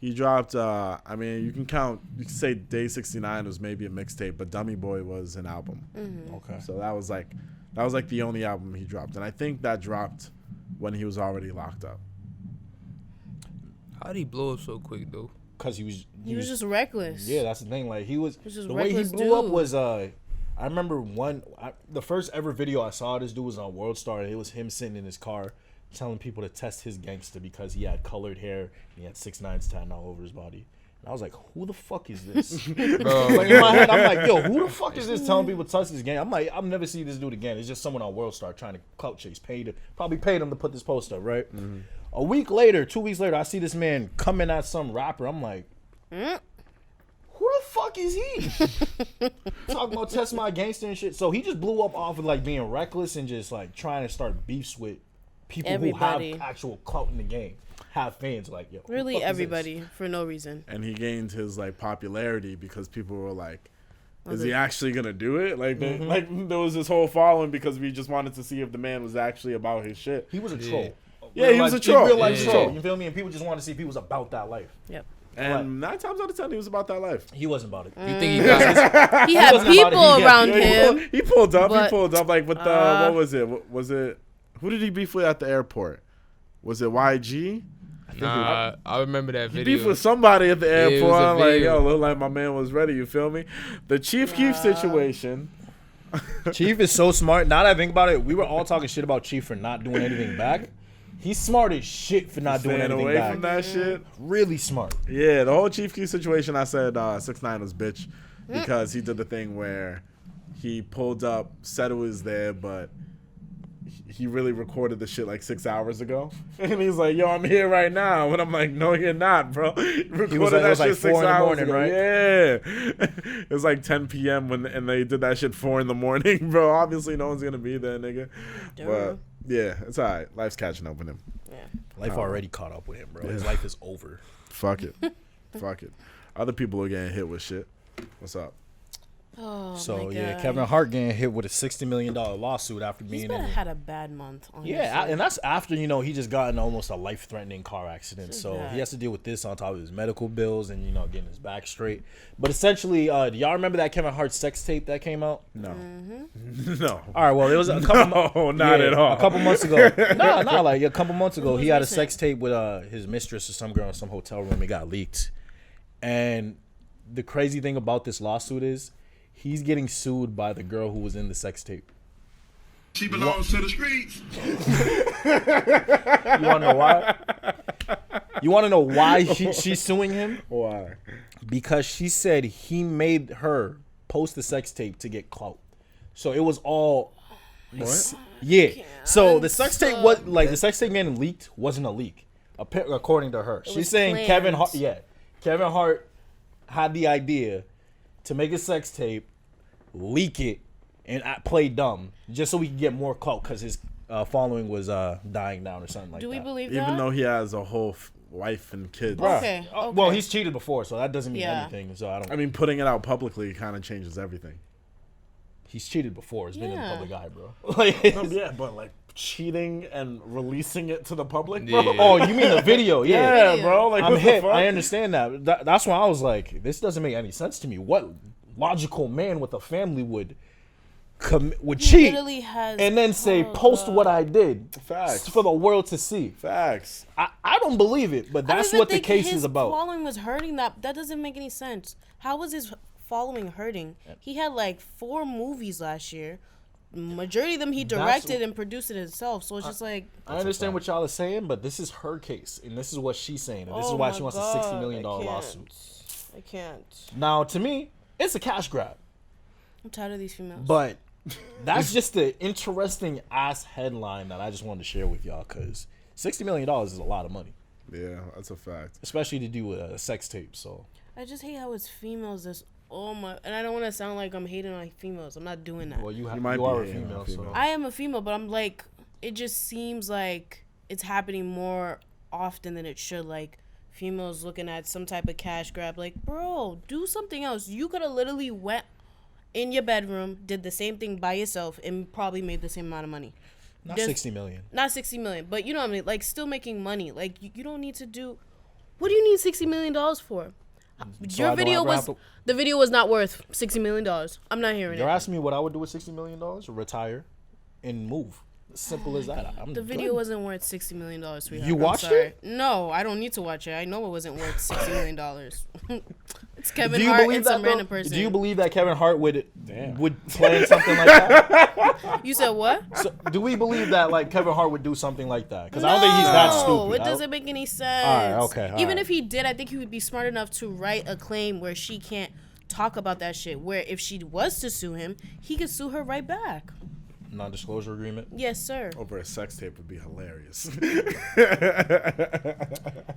He dropped, I mean, you can say Day 69 was maybe a mixtape, but Dummy Boy was an album. Okay. So that was like the only album he dropped. And I think that dropped when he was already locked up. How'd he blow up so quick though? Cause he was just reckless. Yeah, that's the thing. Like he was He's just the way he reckless blew up dude. was I remember the first ever video I saw of this dude was on World Star. It was him sitting in his car telling people to test his gangster because he had colored hair and he had 6ix9ine tatted all over his body. And I was like, who the fuck is this? Bro. Like in my head, I'm like, yo, who the fuck is this telling people to touch his gang? I'm like, I'll never see this dude again. It's just someone on World Star trying to clout chase. Probably paid him to put this post up, right? Mm-hmm. A week later, 2 weeks later, I see this man coming at some rapper. I'm like, who the fuck is he? Talking about test my gangster and shit. So he just blew up off of like being reckless and just like trying to start beefs with people Everybody. who have actual clout in the game. Have fans like, yo. Really, everybody for no reason. And he gained his like popularity because people were like, "Is he actually gonna do it?" Like, like there was this whole following because we just wanted to see if the man was actually about his shit. He was a troll. Yeah, he was a troll. Real life troll. You feel me? And people just wanted to see if he was about that life. Yep. And 9 times out of 10, he was about that life. He wasn't about it. You think he got He had people around him. He pulled up. But, He pulled up like with the what was it? Was it who did he beef with at the airport? Was it YG? Nah, I remember that He video. beefed with somebody at the it was airport. a I'm like, video. yo, look like my man was ready. You feel me? The Chief Keef situation. Chief is so smart. Now that I think about it, we were all talking shit about Chief for not doing anything back. He's smart as shit for not doing Staying anything away back. from that shit. Really smart. Yeah, the whole Chief Keef situation, I said 6ix9ine was bitch because he did the thing where he pulled up, said it was there, but he really recorded the shit like 6 hours ago. And he's like, yo, I'm here right now. And I'm like, no, you're not, bro. You recorded that shit 6 hours ago. right? Yeah. It was like 10 p.m. and they did that shit 4 in the morning, bro. Obviously, no one's going to be there, nigga. But, yeah, it's all right. Life's catching up with him. Life already caught up with him, bro. His life is over. Fuck it. Fuck it. Other people are getting hit with shit. What's up? Oh, So my yeah, God. Kevin Hart getting hit with a $60 million lawsuit after He's being better in. had a bad month. Honestly. Yeah, and that's after he just got in almost a life-threatening car accident. So bad. he has to deal with this on top of his medical bills and getting his back straight. But essentially, do y'all remember that Kevin Hart sex tape that came out? No. Mm-hmm. No. All right, well, it was a couple. No, not at all. A couple months ago. Like a couple months ago, was he had a recent. sex tape with his mistress or some girl in some hotel room. It got leaked, and the crazy thing about this lawsuit is he's getting sued by the girl who was in the sex tape. She belongs to the streets. You want to know why? You want to know why she's suing him? Why? Because she said he made her post the sex tape to get clout. So it was all. What? Yeah. So the sex tape was like the sex tape getting leaked wasn't a leak, according to her. She's was saying planned. Kevin Hart. Yeah, Kevin Hart had the idea to make a sex tape, leak it, and play dumb just so we could get more clout because his following was dying down or something like that. Do we believe that? Even though he has a whole wife and kids. Bruh. Okay. Well, he's cheated before, so that doesn't mean Yeah. anything. So I don't. I mean, putting it out publicly kind of changes everything. He's cheated before. It's been in the Yeah. public eye, bro. Like, Yeah, but like cheating and releasing it to the public, Yeah. bro. oh, you mean the video? Yeah. Yeah, bro. Like, I'm what the hit. fuck? I understand that. That's why I was like, this doesn't make any sense to me. What logical man with a family would cheat literally has. and then say, Oh, post God. what I did Facts. for the world to see? Facts. I don't believe it, but I don't that's even what the think case his is about. Following was hurting that. That doesn't make any sense. How was his following hurting? He had like 4 movies last year. Majority of them he directed and produced it himself. So it's just like. I understand what y'all are saying, but this is her case, and this is what she's saying, and this is Oh why my she wants God, a $60 million I can't. lawsuit. I can't. Now, to me, it's a cash grab. I'm tired of these females. But that's just the interesting ass headline that I just wanted to share with y'all because $60 million is a lot of money, Yeah, that's a fact. especially to do with a sex tape. So I just hate how it's females. That's oh my. And I don't want to sound like I'm hating on females. I'm not doing that. well, you might be are a hating on female, females. so I am a female, but I'm like, it just seems like it's happening more often than it should. Like, females looking at some type of cash grab. Like, bro, do something else. You could have literally went in your bedroom, did the same thing by yourself, and probably made the same amount of money. not Just- 60 million. Not 60 million, but you know what I mean? Like, still making money. Like, you don't need to do. What do you need $60 million for? So Your I don't video ever have was. to- The video was not worth $60 million. I'm not hearing You're it. asking me what I would do with $60 million? Retire and move. Simple as that. I'm The video good. wasn't worth $60 million, sweetheart. You I'm watched sorry. it? No, I don't need to watch it. I know it wasn't worth $60 million. It's Kevin Do you Hart believe and that some though? random person. Do you believe that Kevin Hart would Damn. plan something like that? You said what? So, do we believe that like Kevin Hart would do something like that? Because I don't think he's that stupid. No, it doesn't make any sense. Okay, Even alright. if he did, I think he would be smart enough to write a claim where she can't talk about that shit. Where if she was to sue him, he could sue her right back. Non-disclosure agreement. Yes, sir. Over a sex tape would be hilarious.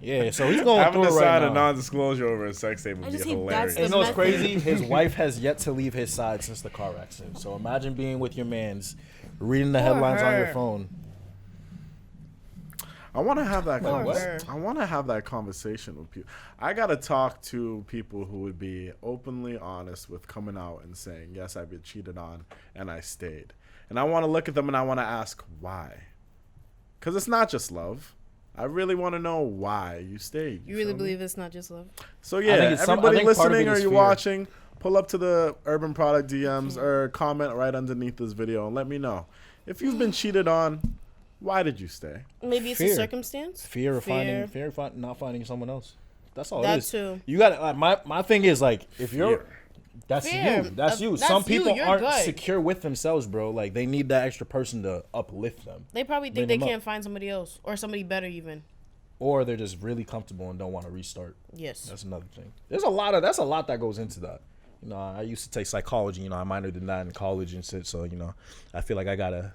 Yeah, so he's going Having through to it right sign a now. non-disclosure over a sex tape would I be just think hilarious. that's And the you know what's method. crazy? His wife has yet to leave his side since the car accident. So imagine being with your man's, reading the Poor headlines on your her. phone. I want to have that. Poor her. I want to have that conversation with people. I gotta talk to people who would be openly honest with coming out and saying, "Yes, I've been cheated on, and I stayed." And I want to look at them and I want to ask why, because it's not just love. I really want to know why you stayed. You really feel me? believe it's not just love? So yeah, think it's everybody I think part of listening it or is you fear. watching, pull up to the Urban Product DMs or comment right underneath this video and let me know if you've been cheated on. Why did you stay? Maybe it's a Fear. circumstance. Fear of not finding someone else. That's all That it is. too. You got like my thing is like if you're Fear. that's Fear. you. That's you. That's Some you. people You're aren't good. secure with themselves, bro. Like they need that extra person to uplift them. They probably Bring think they them up. can't find somebody else or somebody better even. Or they're just really comfortable and don't want to restart. Yes. That's another thing. That's a lot that goes into that. You know, I used to take psychology. You know, I minored in that in college and shit. So you know, I feel like I got a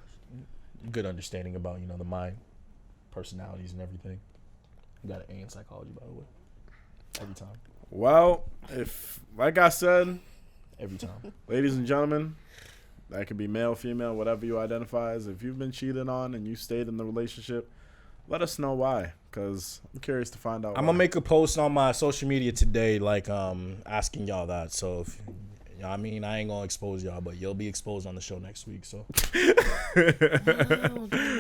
good understanding about the mind, personalities, and everything. I got an A in psychology, by the way. Every time. Well, if like I said, Every time. ladies and gentlemen, that could be male, female, whatever you identify as. If you've been cheated on and you stayed in the relationship, let us know why, because I'm curious to find out. I'm why. gonna make a post on my social media today, like asking y'all that. So, if, I mean, I ain't gonna expose y'all, but you'll be exposed on the show next week. So,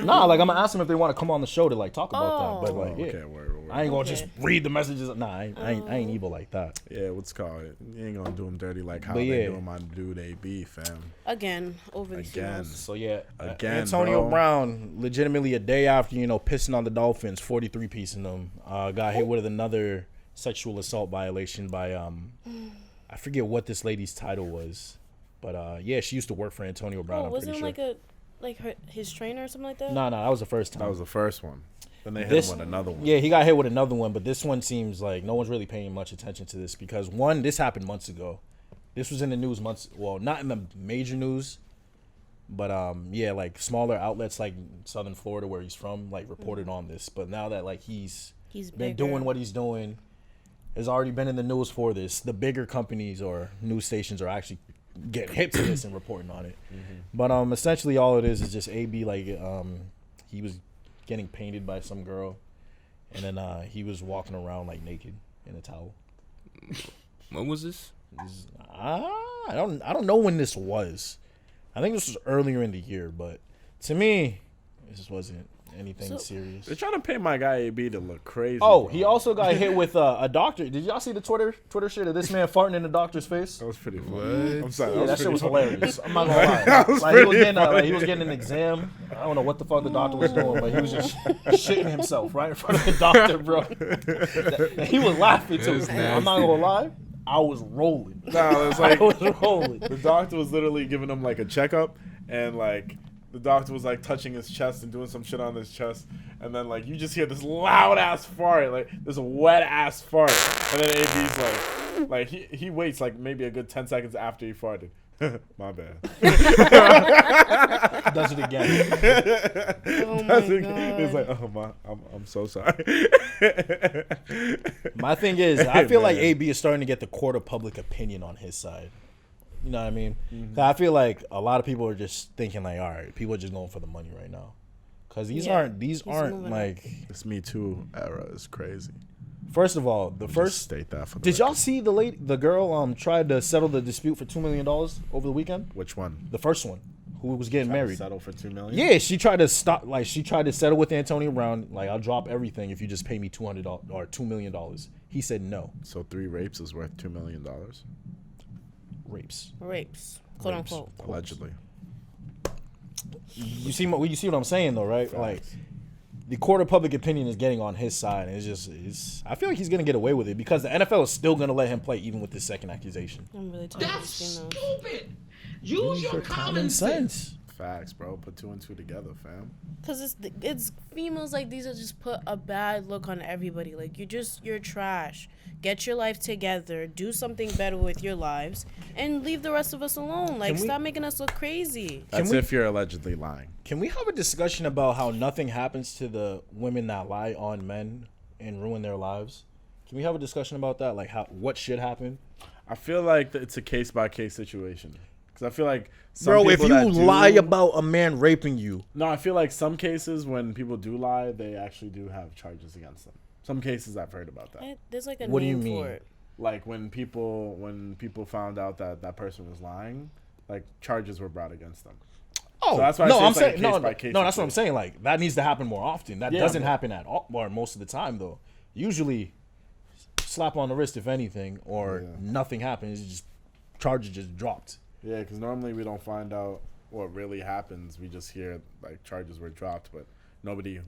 nah, like I'm gonna ask them if they want to come on the show to like talk about that. But like, yeah, Okay, word. I ain't gonna Okay. just read the messages. Nah, I ain't evil like that. Yeah, what's it called? You ain't gonna do them dirty like how But they yeah. do them on Dude AB, fam. Again, over the Again. females. So yeah, Again, Antonio bro. Brown, legitimately a day after pissing on the Dolphins, 43 piecing them, got hit with another sexual assault violation by I forget what this lady's title was, but yeah, she used to work for Antonio Brown. Oh, I'm wasn't pretty it sure. his trainer or something like that? No, that was the first time. That was the first one. Then they hit This- him with another one. Yeah, he got hit with another one, but this one seems like no one's really paying much attention to this because one, this happened months ago. This was in the news not in the major news, but yeah, like smaller outlets like Southern Florida where he's from, like reported on this. But now that like he's He's been bigger. doing what he's doing, has already been in the news for this. The bigger companies or news stations are actually getting hip to this and reporting on it. But essentially all it is just AB like he was getting painted by some girl, and then he was walking around like naked in a towel. When was this? I don't know when this was. I think this was earlier in the year, but to me, it just wasn't anything serious. They're trying to pay my guy AB to look crazy. Oh, bro. he also got hit with a doctor. Did y'all see the Twitter shit of this man farting in the doctor's face? That was pretty funny. I'm sorry. Yeah, that shit pretty was funny. hilarious. I'm not gonna lie. That was Like, he was pretty getting he was getting an exam. I don't know what the fuck the doctor was doing, but he was just shitting himself right in front of the doctor, bro. And he was laughing too. That's I'm not gonna lie. I was rolling. Nah, it was I like was rolling. the doctor was literally giving him like a checkup, and like the doctor was like touching his chest and doing some shit on his chest, and then like you just hear this loud ass fart, like this wet ass fart, and then AB's like he waits like maybe a good 10 seconds after he farted. My bad. Does it again. Oh my It's god. like, oh I'm so sorry. My thing is, I feel like Man. AB is starting to get the court of public opinion on his side. You know what I mean? 'Cause I feel like a lot of people are just thinking like, all right, people are just going for the money right now. Because these Yeah, aren't he's moving like. This Me Too era is crazy. First of all, the Just first. state that for the Did y'all record. see the girl tried to settle the dispute for $2 million over the weekend? Which one? The first one, who was getting Trying to married. settle for $2 million? Yeah, she tried to she tried to settle with Antonio Brown. Like, I'll drop everything if you just pay me $200 or $2 million. He said no. So 3 rapes is worth $2 million. Rapes. Rapes, quote Rapes, unquote. allegedly. You see what I'm saying though, right? Like, the court of public opinion is getting on his side. And it's I feel like he's gonna get away with it because the NFL is still gonna let him play even with this second accusation. I'm really tired of That's these females. stupid. Use your common sense. Facts, bro. Put 2 and 2 together, fam. Cause it's females like these that just put a bad look on everybody. Like you're trash. Get your life together. Do something better with your lives, and leave the rest of us alone. Like stop making us look crazy. That's if you're allegedly lying. Can we have a discussion about how nothing happens to the women that lie on men and ruin their lives? Can we have a discussion about that? Like what should happen? I feel like it's a case by case situation. Because I feel like if you lie about a man raping you. No, I feel like some cases when people do lie, they actually do have charges against them. Some cases I've heard about that. There's like a What do name you mean? for it. Like when people found out that person was lying, like charges were brought against them. Oh, so that's why no, I I'm say saying it's no, like no, case by case no. That's what I'm situation. saying. Like that needs to happen more often. That Yeah, doesn't but- happen at all, or most of the time though. Usually, slap on the wrist if anything, or nothing happens. It's just charges just dropped. Yeah, because normally we don't find out what really happens. We just hear like charges were dropped, but nobody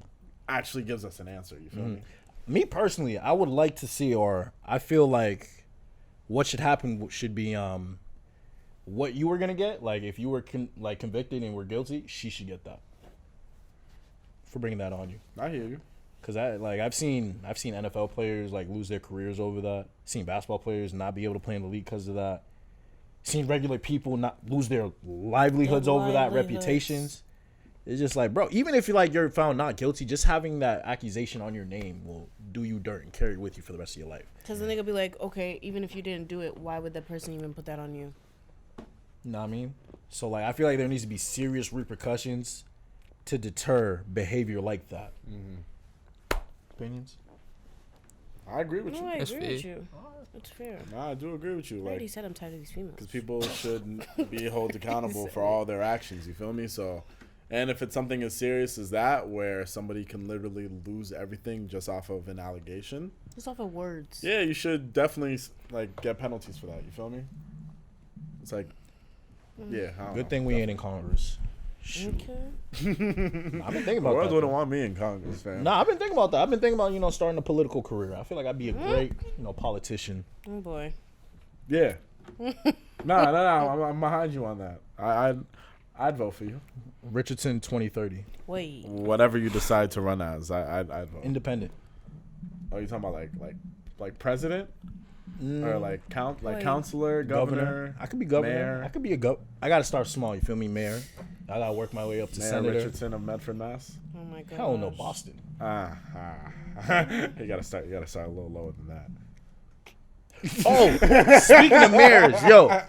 actually gives us an answer. You feel me? Me personally, I would like to see, or I feel like what should happen should be what you were gonna get. Like if you were convicted and were guilty, she should get that for bringing that on you. I hear you. Cause I've seen NFL players like lose their careers over that. Seen basketball players not be able to play in the league because of that. Seen regular people not lose their livelihoods over that, reputations. It's just like, bro, even if you're found not guilty, just having that accusation on your name will do you dirt and carry it with you for the rest of your life. Because then they could be like, okay, even if you didn't do it, why would that person even put that on you? You know what I mean? So like, I feel like there needs to be serious repercussions to deter behavior like that. Opinions? I agree with No, you. I That's agree with fair. you. It's fair. Nah, I do agree with you. I already Like, said I'm tired of these females. because people should be held accountable for all their actions. You feel me? So, and if it's something as serious as that, where somebody can literally lose everything just off of an allegation, Just off of words. yeah, you should definitely like get penalties for that. You feel me? It's like, yeah. I don't Good know. thing we ain't in Congress. Shoot. Okay. I've been thinking The about world that. wouldn't want me in Congress, fam. Nah, I've been thinking about that. I've been thinking about, starting a political career. I feel like I'd be a great, politician. Oh boy. Yeah. Nah. I'm behind you on that. I'd vote for you. Richardson 2030. Wait. Whatever you decide to run as, I'd vote. Independent. Oh, you talking about like president or like Wait. counselor, governor? I could be governor. mayor? I could be I gotta start small, you feel me, mayor. I gotta work my way up to Mayor senator. Richardson of Medford, Mass. Oh my god. Hell no, Boston. You gotta start a little lower than that. Oh,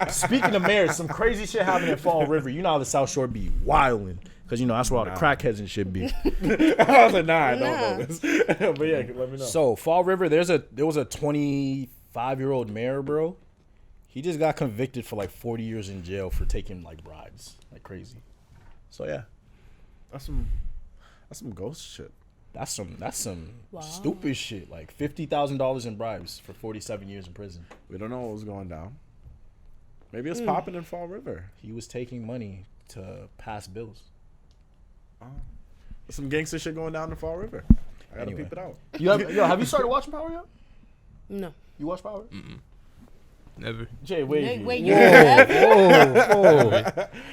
speaking of mayors, some crazy shit happened in Fall River. You know how the South Shore be wildin', cause that's where all the crackheads and shit be. I was like, nah, I don't know this. But yeah, let me know. So Fall River, there was a 25-year-old mayor, bro. He just got convicted for like 40 years in jail for taking like bribes, like crazy. So yeah, that's some ghost shit. that's some stupid shit. Like $50,000 in bribes for 47 years in prison. We don't know what was going down. Maybe it's popping in Fall River. He was taking money to pass bills. There's some gangster shit going down in Fall River. I gotta Anyway. peep it out. Have you started watching Power yet? No. You watch Power? Never. Jay, Wavy. Wait, you have?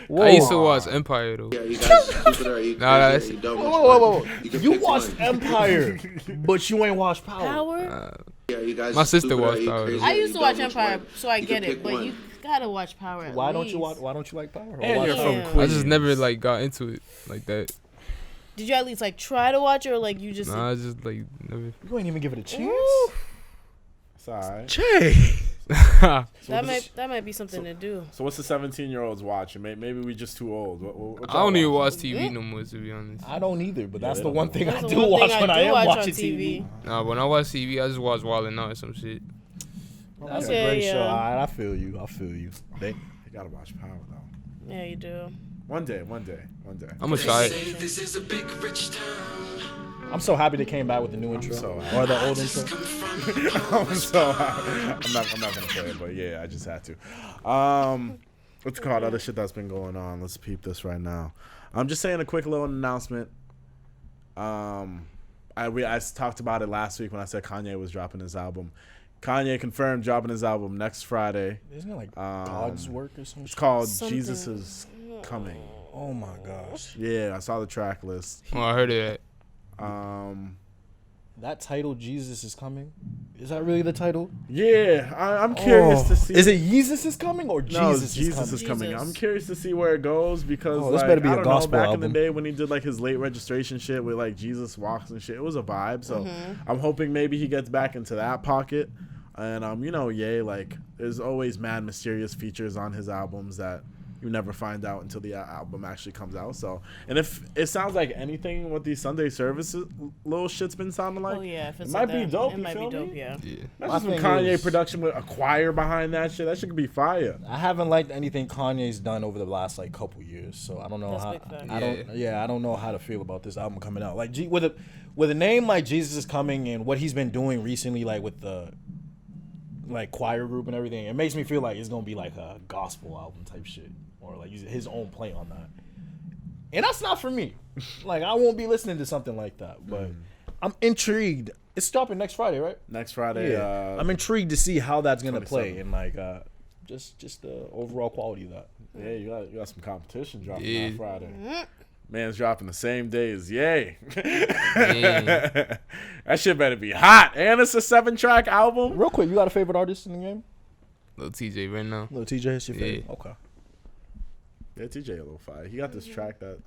Whoa. I used to watch Empire though. Yeah, you guys keep it or eat Nah, crazy that's- or you don't. Whoa. You can You pick watched one. Empire, but you ain't watched Power. Power? Yeah, you guys My sister keep it or watched eat Power. crazy I or used you to watch don't. Which Empire, one? so I You get can it. pick But one. you gotta watch Power. At Why don't least. you watch? Why don't you like Power? Or And watch you're from Yeah. I just never like got into it like that. Did you at least like try to watch it, or like you just? Nah, I just like never. You ain't even give it a chance. It's alright. Jay. That might be something to do. So what's the 17-year-olds watching? Maybe we just too old. What I don't even y'all watch TV no more, to be honest. I don't either, but that's they the don't one know. thing That's I the do one watch thing when I do am watch on watching TV. Nah, when I watch TV, I just watch Wild 'N Out or some shit. That's Okay, a great yeah. show. Alright, I feel you. You gotta watch Power though. Yeah, you do. One day. I'm gonna try it. I'm so happy they came back with the new intro so or the old intro. I'm not gonna play it, but yeah, I just had to. What's it called? Other shit that's been going on. Let's peep this right now. I'm just saying a quick little announcement. I talked about it last week when I said Kanye was dropping his album. Kanye confirmed dropping his album next Friday. Isn't it like God's work or something? It's called Something. Jesus is Coming. Oh my gosh. Yeah, I saw the track list. Oh, I heard of that. That title, Jesus is Coming? Is that really the title? Yeah, I'm curious to see. Is it Jesus is Coming or No, Jesus Jesus is Coming? is coming. Jesus. I'm curious to see where it goes because This better be I a don't gospel know, back album. in the day when he did like his late registration shit with like Jesus walks and shit, it was a vibe. So I'm hoping maybe he gets back into that pocket. And you know, like there's always mad mysterious features on his albums that you never find out until the album actually comes out. So, and if it sounds like anything what these Sunday services little shit's been sounding like, Oh yeah, if it's it like might be that, dope. It You might feel be dope. me? Yeah. Yeah. That's My some thing Kanye is- production with a choir behind that shit. That shit could be fire. I haven't liked anything Kanye's done over the last like couple years, so I don't know That's how. big fact. I don't know how to feel about this album coming out. Like with a name like Jesus is Coming and what he's been doing recently, like with the like choir group and everything, it makes me feel like it's gonna be like a gospel album type shit or like his own play on that. And that's not for me. Like I won't be listening to something like that, but I'm intrigued. It's dropping next Friday, right? Next Friday, I'm intrigued to see how that's gonna 27. play and like just the overall quality of that. yeah, you got some competition dropping Yeah. on Friday. Man's dropping the same day as Yay. Yeah. That shit better be hot. And it's a 7-track album. Real quick, you got a favorite artist in the game? Little TJ right now. Lil TJ is your favorite? Yeah. Okay. Yeah, TJ a little fire. He got this track that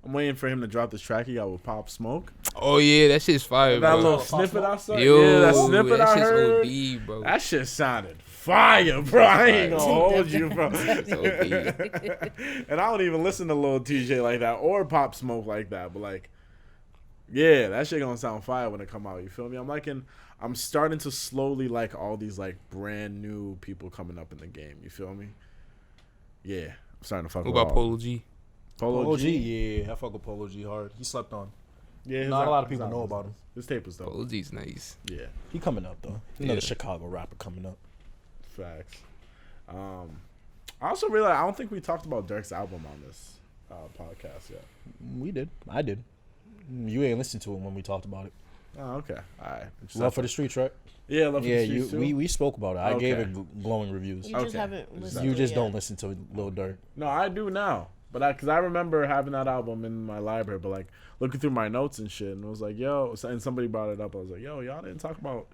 I'm waiting for him to drop this track he got with Pop Smoke. Oh yeah, that shit's fire, That bro. little snippet I saw. Yo, yeah, that snippet that I shit's heard. OD, bro. That shit sounded fire, bro. I ain't gonna Fire. hold you, bro. It's OD. And I don't even listen to Lil TJ like that or Pop Smoke like that. But like, yeah, that shit gonna sound fire when it come out. You feel me? I'm starting to slowly like all these like brand new people coming up in the game. You feel me? Yeah, I'm starting to fuck What with about all. Polo G? Polo G? Yeah, I fuck with Polo G hard. He slept on. Yeah, his Not a lot of his people know album's about him. nice. His tape was dope. Polo G's nice. Yeah, He coming up though. Another Yeah. Chicago rapper coming up. facts. I also realized I don't think we talked about Dirk's album on this podcast yet. We did. I did. You ain't listened to it when we talked about it. Oh, okay. All right. Love for the Streets, right? Yeah, Love for Yeah, the Streets too. we spoke about it. I gave Okay. it glowing reviews. You just Okay. haven't listened. You to just it don't yet. listen to Lil Durk. No, I do now. But because I remember having that album in my library, but like looking through my notes and shit, and it was like, yo, and somebody brought it up. I was like, yo, y'all didn't talk about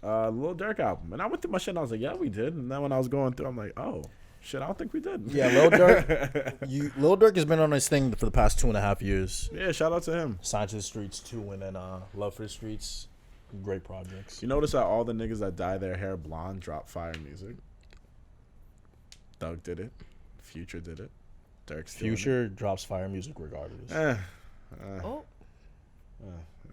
Lil Durk album. And I went through my shit and I was like, yeah, we did. And then when I was going through, I'm like, oh, shit, I don't think we did. Yeah, Lil Durk. Lil Durk has been on this thing for the past 2.5 years. Yeah, shout out to him. Signed to the Streets 2 and then Love for the Streets. Great projects. You notice that all the niggas that dye their hair blonde drop fire music? Doug did it. Future did it. Dirk's doing Future drops fire music regardless. it. Oh,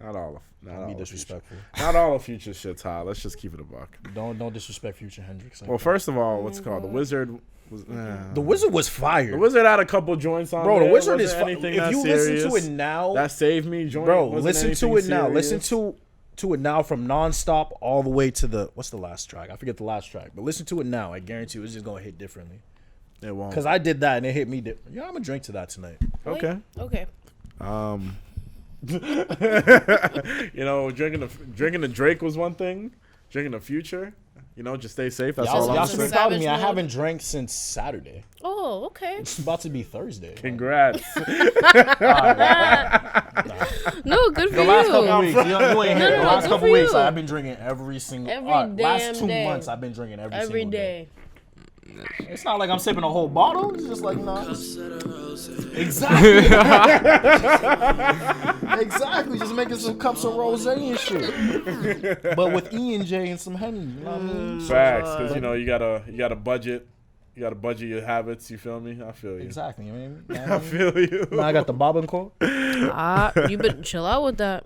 Not all of Don't be of Future. disrespectful. Not all of Future shit's hot. Let's just keep it a buck. Don't disrespect Future Hendrix. like Well, that. first of all, what's it called? The Wizard was. the Wizard was fire. The Wizard had a couple joints on Bro, there. the Wizard Wasn't is fire. anything If that you serious. listen to it now, That Saved Me joint. bro, wasn't listen to anything it now. serious. Listen to it now from nonstop all the way to the what's the last track? I forget the last track, but listen to it now. I guarantee you, it's just gonna hit differently. It won't. Cause I did that and it hit me different. Yeah, I'm gonna drink to that tonight. Okay. okay. You know, drinking the Drake was one thing. Drinking the Future, you know, just stay safe. That's all Y'all I'm y'all some should be saying. proud of me. I savage mode. haven't drank since Saturday. Oh, okay. It's about to be Thursday. Congrats. No, good for The last couple you. weeks, you ain't here. The last good couple for weeks, you. I've been drinking every single. Every last damn 2 day. months, I've been drinking every Every single day. It's not like I'm sipping a whole bottle. It's just like nah. Exactly. Exactly. Just making some cups of rosé and shit. But with E and J and some Henny. You know what I mean? Facts, because you know you gotta budget. You gotta budget your habits. You feel me? I feel you. Exactly. You know what I I mean? feel you. Now I got the bob and call. You better chill out with that.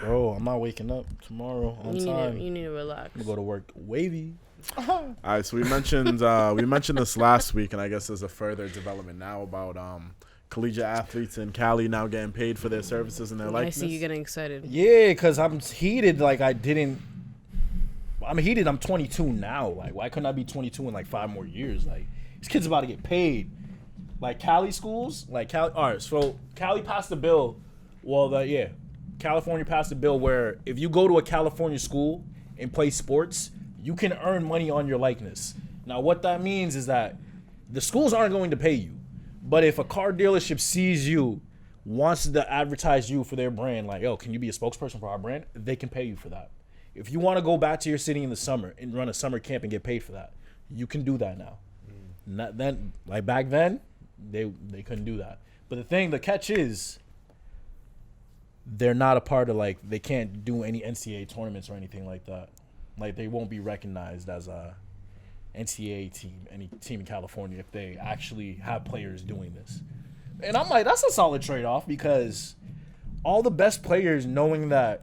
Bro, I'm not waking up tomorrow on time. You need to relax. I'm gonna go to work wavy. All right, so we mentioned this last week, and I guess there's a further development now about collegiate athletes in Cali now getting paid for their services and their I likeness. see you getting excited. Yeah, because I'm heated like I didn't. I'm heated. I'm 22 now. Like, why couldn't I be 22 in like 5 more years? Like, these kids about to get paid. Like, Cali schools, like Cali. All right, so Cali passed a bill Well, California passed a bill where if you go to a California school and play sports, you can earn money on your likeness. Now, what that means is that the schools aren't going to pay you, but if a car dealership sees you, wants to advertise you for their brand, like, yo, can you be a spokesperson for our brand? They can pay you for that. If you want to go back to your city in the summer and run a summer camp and get paid for that, you can do that now. Not then, like back then, they couldn't do that. But the catch is, they're not a part of, like, they can't do any NCAA tournaments or anything like that. Like, they won't be recognized as a NCAA team, any team in California, if they actually have players doing this. And I'm like, that's a solid trade-off, because all the best players, knowing that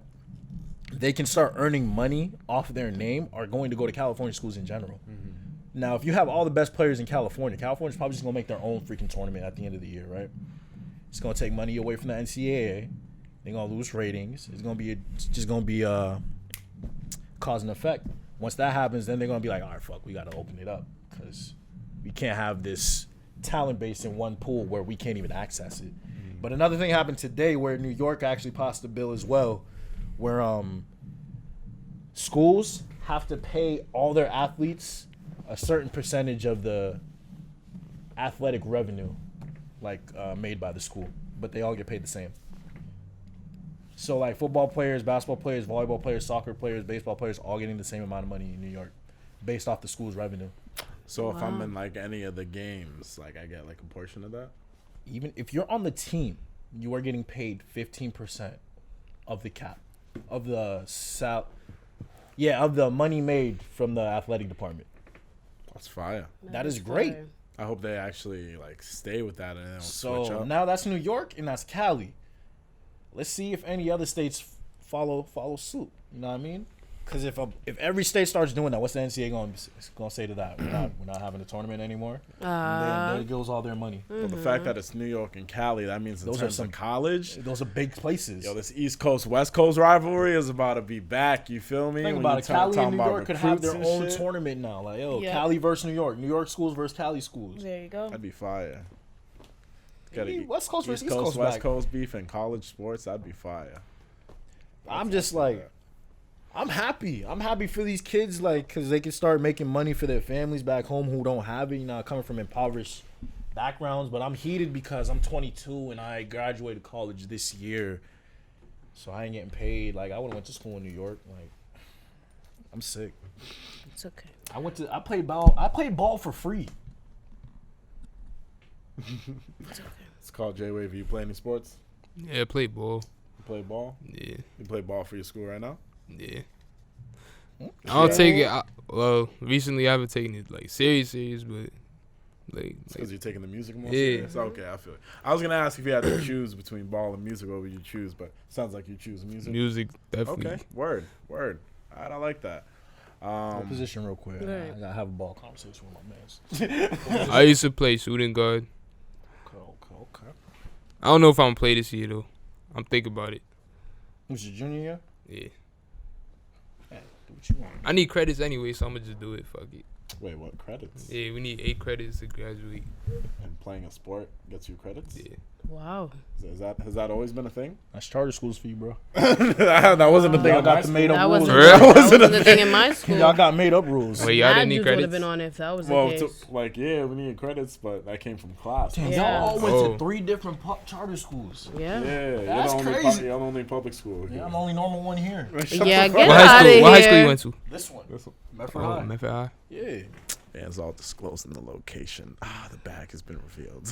they can start earning money off their name, are going to go to California schools in general. Now, if you have all the best players in California's probably just going to make their own freaking tournament at the end of the year, right? It's going to take money away from the NCAA. They're going to lose ratings. It's just going to be cause and effect. Once that happens, then they're going to be like, all right, fuck, we got to open it up, because we can't have this talent base in one pool where we can't even access it. But another thing happened today where New York actually passed a bill as well, where schools have to pay all their athletes a certain percentage of the athletic revenue, like made by the school, but they all get paid the same. So like football players, basketball players, volleyball players, soccer players, baseball players, all getting the same amount of money in New York, based off the school's revenue. So if I'm in like any of the games, like I get like a portion of that. Even if you're on the team, you are getting paid 15% of the cap, of the of the money made from the athletic department. That's fire. That is great. I hope they actually like stay with that and they don't switch So up. now that's New York and that's Cali. Let's see if any other states follow suit. You know what I mean? Because if every state starts doing that, what's the NCAA going to say to that? We're not having a tournament anymore. And there goes all their money. Well, the fact that it's New York and Cali, that means in Those are terms some- of college, Those are big places. yo, this East Coast West Coast rivalry is about to be back. You feel me? Think When about you it. Cali and New about York could have their recruits and own shit, tournament now. Like, Yeah. Cali versus New York schools versus Cali schools. There you go. That'd be fire. Maybe West Coast versus East Coast West back. Coast beef in college sports. That'd be fire. I'm just like, I'm happy. I'm happy for these kids, like, because they can start making money for their families back home who don't have it, you know, coming from impoverished backgrounds. But I'm heated because I'm 22 and I graduated college this year, so I ain't getting paid. Like, I would have went to school in New York. Like, I'm sick. It's okay. I played ball for free. It's called Wavy. You play any sports? Yeah, I play ball. You play ball? Yeah, You play ball for your school right now? yeah. I don't take it. Well, recently I haven't taken it like serious, but like Because you're taking the music more Yeah. serious? Okay, I feel it. I was going to ask if you had to choose between ball and music, what would you choose? But sounds like you choose music. music definitely. Okay, word. All right, I like that. Position real quick. Right. I gotta have a ball conversation with my man. I used to play shooting guard. Okay. I don't know if I'm gonna play this year though. I'm thinking about it. Was your junior year? Yeah, Hey, do what you want. I need credits anyway, so I'm gonna just do it. Fuck it. Wait, what credits? Yeah, we need 8 credits to graduate. And playing a sport gets you credits? Yeah. Wow. Has that always been a thing? That's charter schools for you, bro. that wasn't a thing. Y'all in my got the school. made up That rules. wasn't, Real? that wasn't the thing in my school. Y'all got made up rules. Wait, y'all My didn't need dudes would have credits? been on it if that was the Well, case. we needed credits, but that came from class. Damn, Yeah. y'all all went Oh. to 3 different charter schools. Yeah. Yeah, That's you're the crazy. only public school. Yeah, I'm the only normal one here. Yeah, get What high out of school? What high school you here. went to? This one. That's- Medford Oh, High. Memphis High. Yeah. And it's all disclosed in the location. The bag has been revealed.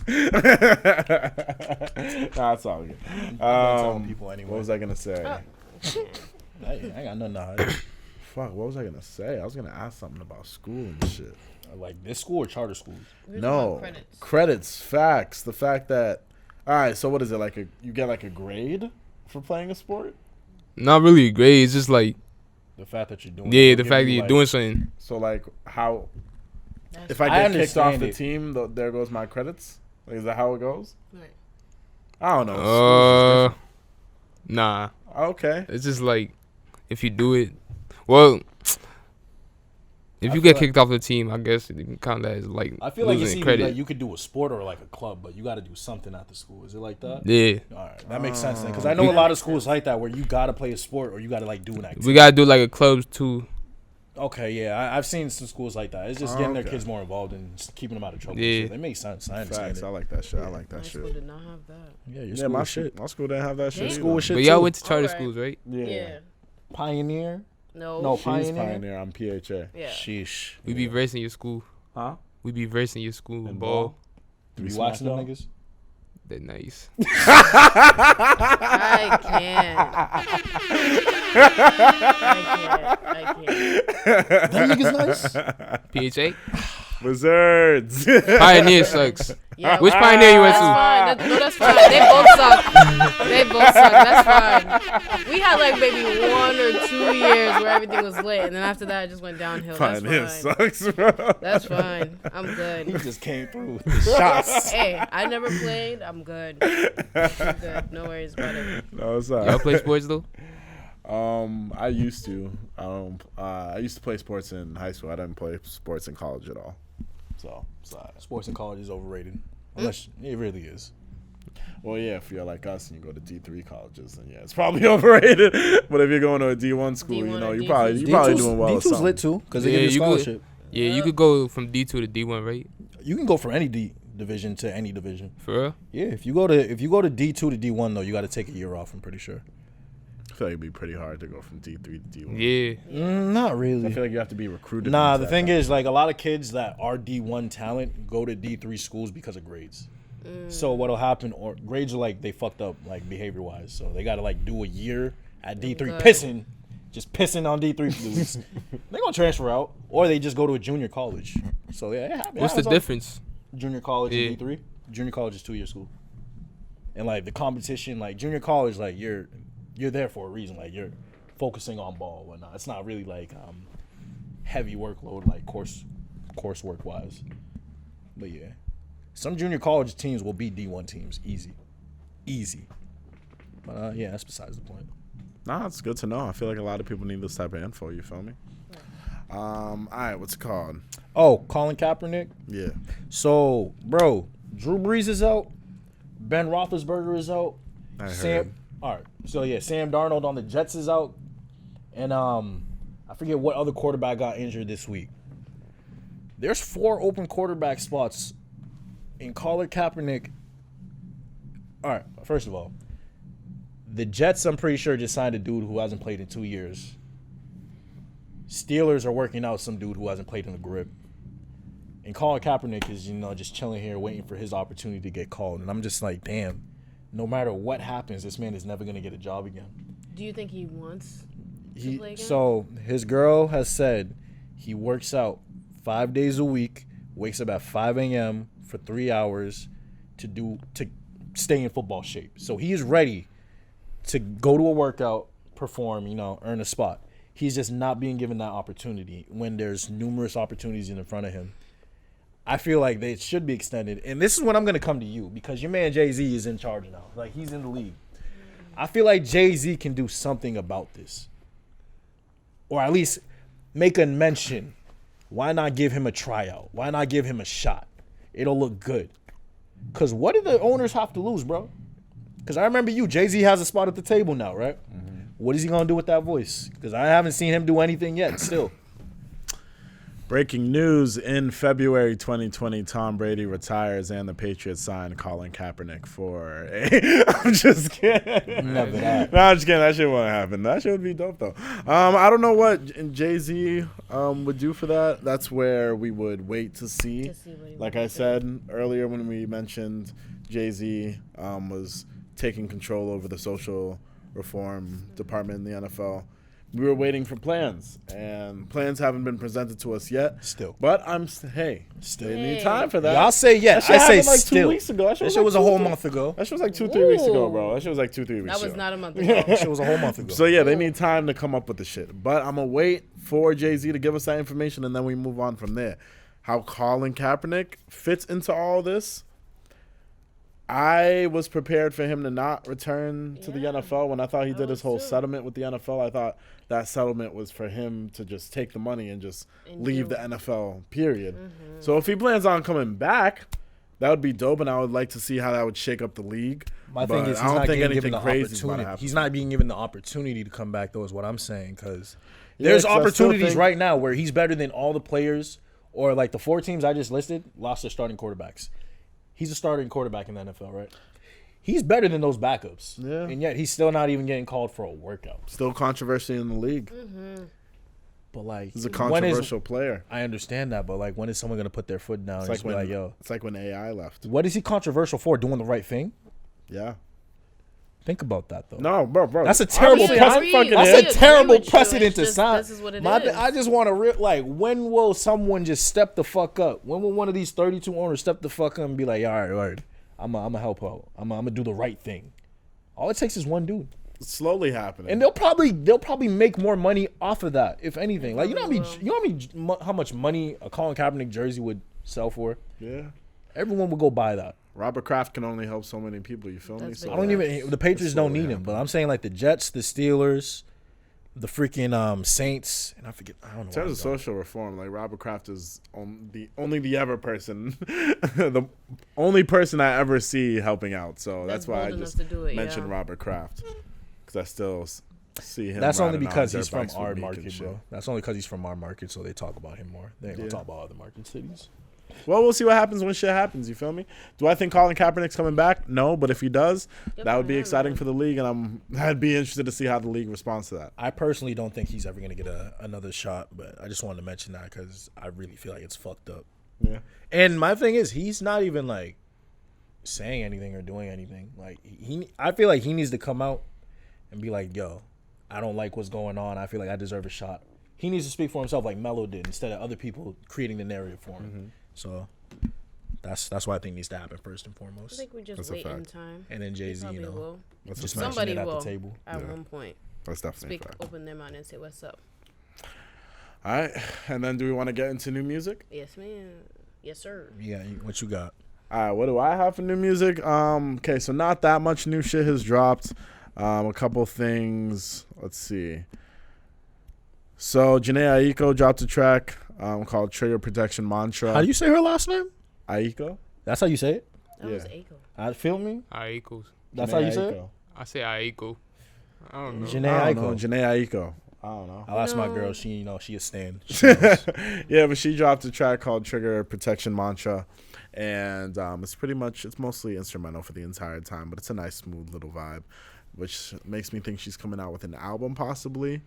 Nah, it's all good. telling people anyway. What was I gonna say? I ain't got nothing to hide. Fuck, what was I gonna say? I was gonna ask something about school and shit. Like this school or charter schools? No, credits, facts. The fact that, all right. So what is it like? You get like a grade for playing a sport? Not really a grade. It's just like The fact that you're doing. yeah, it the will fact give that you, you're like- doing something. So like how? That's If I I get kicked off understand the it. team, there goes my credits. Like, is that how it goes? Right. I don't know. Schools is Nah. different. Okay. It's just like if you do it, well, If you get kicked off the team, I guess you can count that as like I feel like it's losing either credit. like you could do a sport or like a club, but you got to do something at the school. Is it like that? Yeah, All right, that makes sense then, because I know a lot of schools like that where you got to play a sport or you got to like do an activity. we gotta do like a clubs too. Okay, yeah, I've seen some schools like that. It's just getting their kids more involved and keeping them out of trouble. Yeah. That makes sense. I understand Facts. it. I like that shit. I like that My shit. school did not have that. Yeah, your Yeah, school my was shit. My school didn't have that shit. Damn. either. School was shit But y'all too. went to charter Alright. schools, right? Yeah. Pioneer. No. She's Pioneer. Pioneer. I'm PHA. Yeah. Sheesh. We be versing your school. Huh? We be versing your school And ball. You be smack watching them y'all? niggas? They're nice. I can't. I can't. Them niggas nice. PHA? Wizards. Pioneer sucks. Yeah, Which Pioneer you went that's to? fine. No, that's fine. They both suck. They both suck. That's fine. We had like maybe 1 or 2 years where everything was lit, and then after that, it just went downhill. Pioneer That's fine. sucks, bro. That's fine. I'm good. He just came through with the shots. Hey, I never played. I'm good. I'm good. No worries about it. No, it's Y'all not. play sports though? I used to. I used to play sports in high school. I didn't play sports in college at all. So, Sports in college is overrated. Unless it really is. well, yeah, if you're like us and you go to D3 colleges, then yeah, it's probably overrated. But if you're going to a D1 school, you D1 know, or you D2. probably doing well. at D2's lit something. too, because they Yeah, give you you could- scholarship. Yeah, you could go from D2 to D1, right? You can go from any division to any division. For real? Yeah, if you go to D2 to D1 though, you got to take a year off. I'm pretty sure. I feel like it'd be pretty hard to go from D3 to D1. Yeah. Not really. I feel like you have to be recruited. Nah, into the that thing type. is, like, a lot of kids that are D1 talent go to D3 schools because of grades. So what'll happen, or grades are like they fucked up, like behavior wise. So they gotta like do a year at D3 Good. pissing on D3 fluids. They gonna transfer out, or they just go to a junior college. So yeah, it happens. What's the difference? Junior college Yeah. and D3. Junior college is 2-year school, and like the competition, like junior college, like you're there for a reason. Like you're focusing on ball and whatnot. It's not really like heavy workload like coursework wise. But yeah, some junior college teams will beat D1 teams easy. But yeah, that's besides the point. Nah, it's good to know. I feel like a lot of people need this type of info. You feel me? All right, what's it called? Oh, Colin Kaepernick. Yeah. So, bro, Drew Brees is out. Ben Roethlisberger is out. I heard. Sam. All right. So yeah, Sam Darnold on the Jets is out, and I forget what other quarterback got injured this week. There's 4 open quarterback spots in Colin Kaepernick. All right. First of all, the Jets, I'm pretty sure, just signed a dude who hasn't played in 2 years. Steelers are working out some dude who hasn't played in a grip. And Colin Kaepernick is, just chilling here waiting for his opportunity to get called. And I'm just like, damn, no matter what happens, this man is never going to get a job again. Do you think he wants to play again? So his girl has said he works out 5 days a week, wakes up at 5 a.m. for 3 hours to stay in football shape. So he is ready to go to a workout, perform, earn a spot. He's just not being given that opportunity when there's numerous opportunities in front of him. I feel like they should be extended. And this is when I'm going to come to you, because your man Jay-Z is in charge now. Like, he's in the league. I feel like Jay-Z can do something about this. Or at least make a mention. Why not give him a tryout? Why not give him a shot? It'll look good. Because what do the owners have to lose, bro? Because I remember Jay-Z has a spot at the table now, right? Mm-hmm. What is he going to do with that voice? Because I haven't seen him do anything yet still. Breaking news: in February 2020, Tom Brady retires and the Patriots sign Colin Kaepernick for a. I'm just kidding. Never that. No, I'm just kidding. That shit won't happen. That shit would be dope though. I don't know what Jay-Z would do for that. That's where we would wait to see. what he Like would I do. said earlier when we mentioned Jay-Z was taking control over the social reform department in the NFL. We were waiting for plans, and plans haven't been presented to us yet. Still. But they need time for that. Y'all say yes. That I shit say happened like still. 2 weeks ago. That That shit was a like whole 2 month ago. That shit was like 2-3 weeks ago, bro. Ooh. That shit was like 2-3 weeks That was ago. not a month ago. That shit was a whole month ago. So yeah, they need time to come up with the shit. But I'm gonna wait for Jay-Z to give us that information, and then we move on from there. How Colin Kaepernick fits into all this, I was prepared for him to not return to the NFL when I thought he did his whole settlement with the NFL. I thought that settlement was for him to just take the money and just leave the NFL, period. So if he plans on coming back, that would be dope, and I would like to see how that would shake up the league. My thing is, I don't think anything crazy is about to happen. He's not being given the opportunity to come back, though, is what I'm saying, because there's opportunities right now where he's better than all the players, or like the 4 teams I just listed lost their starting quarterbacks. He's a starting quarterback in the NFL, right? He's better than those backups. Yeah. And yet he's still not even getting called for a workout. Still controversy in the league. But like, he's a controversial player. I understand that, but like, when is someone going to put their foot down and be like, yo? It's like when AI left. What is he controversial for? Doing the right thing? Yeah. Think about that, though. No, bro. That's a terrible precedent. That's a terrible precedent to sign. This is what it is. I just want to like, when will someone just step the fuck up? When will one of these 32 owners step the fuck up and be like, all right, I'm gonna help out. I'm gonna do the right thing. All it takes is one dude. It's slowly happening, and they'll probably make more money off of that, if anything. Like, you know how much money a Colin Kaepernick jersey would sell for? Yeah, everyone would go buy that. Robert Kraft can only help so many people. You feel me? So the Patriots don't need him, but I'm saying like the Jets, the Steelers, the freaking Saints, and I don't know. In terms of social reform, like Robert Kraft is the only person, the only person I ever see helping out. So that's why I just mentioned Robert Kraft, because I still see him. That's only because he's from our market, bro. That's only because he's from our market, so they talk about him more. They ain't gonna talk about other market cities. Well, we'll see what happens when shit happens. You feel me? Do I think Colin Kaepernick's coming back? No, but if he does, that would be exciting for the league, and I'd be interested to see how the league responds to that. I personally don't think he's ever going to get another shot, but I just wanted to mention that because I really feel like it's fucked up. Yeah. And my thing is, he's not even like saying anything or doing anything. Like I feel like he needs to come out and be like, "Yo, I don't like what's going on. I feel like I deserve a shot." He needs to speak for himself, like Melo did, instead of other people creating the narrative for him. So that's what I think needs to happen first and foremost. I think we just wait in time. And then Jay-Z, just somebody mention it will at the table. At one point. That's definitely open their mind and say, "What's up?" All right, and then do we want to get into new music? Yes, man. Yes, sir. Yeah, what you got? All right, what do I have for new music? Okay, so not that much new shit has dropped. A couple things. Let's see. So Janae Aiko dropped a track called Trigger Protection Mantra. How do you say her last name? Aiko. That's how you say it? That was Aiko. I feel me? Aiko. That's how you say it? I say Aiko. I don't know. Janae Aiko. I don't know. I'll ask my girl. She a stan. Yeah, but she dropped a track called Trigger Protection Mantra. And it's mostly instrumental for the entire time, but it's a nice, smooth little vibe, which makes me think she's coming out with an album possibly.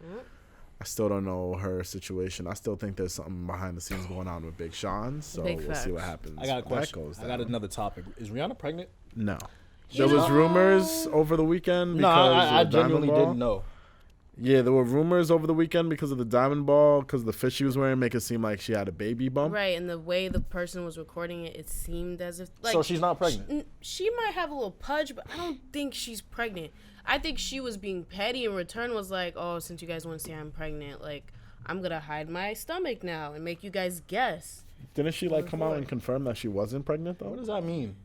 I still don't know her situation. I still think there's something behind the scenes going on with Big Sean, so we'll see what happens. I got a question. I got another topic. Is Rihanna pregnant? No. There was rumors over the weekend. No, I genuinely didn't know. Yeah, there were rumors over the weekend because of the diamond ball, because of the fit she was wearing, make it seem like she had a baby bump. Right, and the way the person was recording it, it seemed as if... so she's not pregnant? She might have a little pudge, but I don't think she's pregnant. I think she was being petty in return, was like, "Oh, since you guys want to say I'm pregnant, like, I'm going to hide my stomach now and make you guys guess." Didn't she, come out and confirm that she wasn't pregnant, though? What does that mean?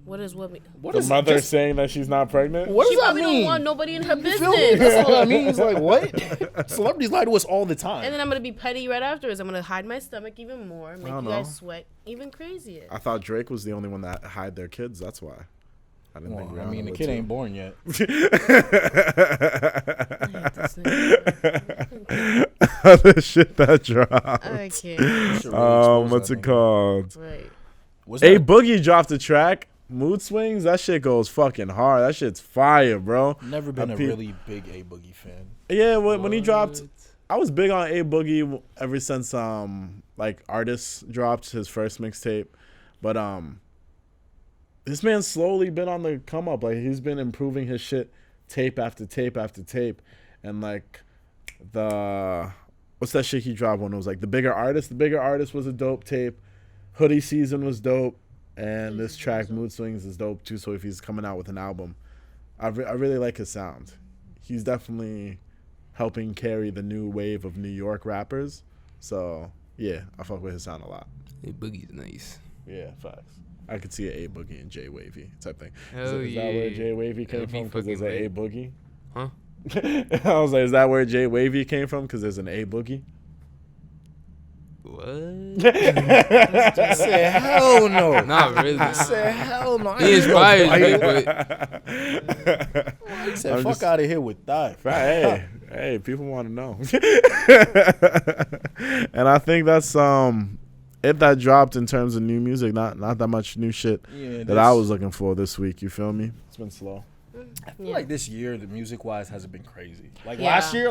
What is what? The mother saying that she's not pregnant? What does that mean? She don't want nobody in her business. That's what that means. Like, what? Celebrities lie to us all the time. And then I'm going to be petty right afterwards. I'm going to hide my stomach even more, make you guys sweat even crazier. I thought Drake was the only one that hide their kids. That's why. I didn't think Rihanna the kid ain't born yet. Other shit that dropped. I can't. What's it called? Right. Boogie dropped a track. Mood Swings. That shit goes fucking hard. That shit's fire, bro. Never been a really big A Boogie fan. Yeah, when he dropped, I was big on A Boogie ever since Artist dropped his first mixtape, but this man's slowly been on the come up. Like, he's been improving his shit tape after tape after tape. And what's that shit he dropped when it was the Bigger Artist? The Bigger Artist was a dope tape. Hoodie Season was dope. And this track, Mood Swings, is dope too. So if he's coming out with an album, I really like his sound. He's definitely helping carry the new wave of New York rappers. So yeah, I fuck with his sound a lot. Hey, Boogie's nice. Yeah, facts. I could see an A Boogie and J Wavy type thing. Hell Is that where J Wavy came That'd be from? Because there's an fucking A lit. Boogie. Huh? I was like, is that where J Wavy came from? Because there's an A Boogie. What? I said, hell no. Not really. I said, hell no. He inspires me, but He said, I'm fuck just- out of here with that. Hey, people want to know. And I think that's it that dropped in terms of new music. Not that much new shit Yeah, that I was looking for this week. You feel me? It's been slow. I feel like this year, the music wise, hasn't been crazy. Like Yeah. last year,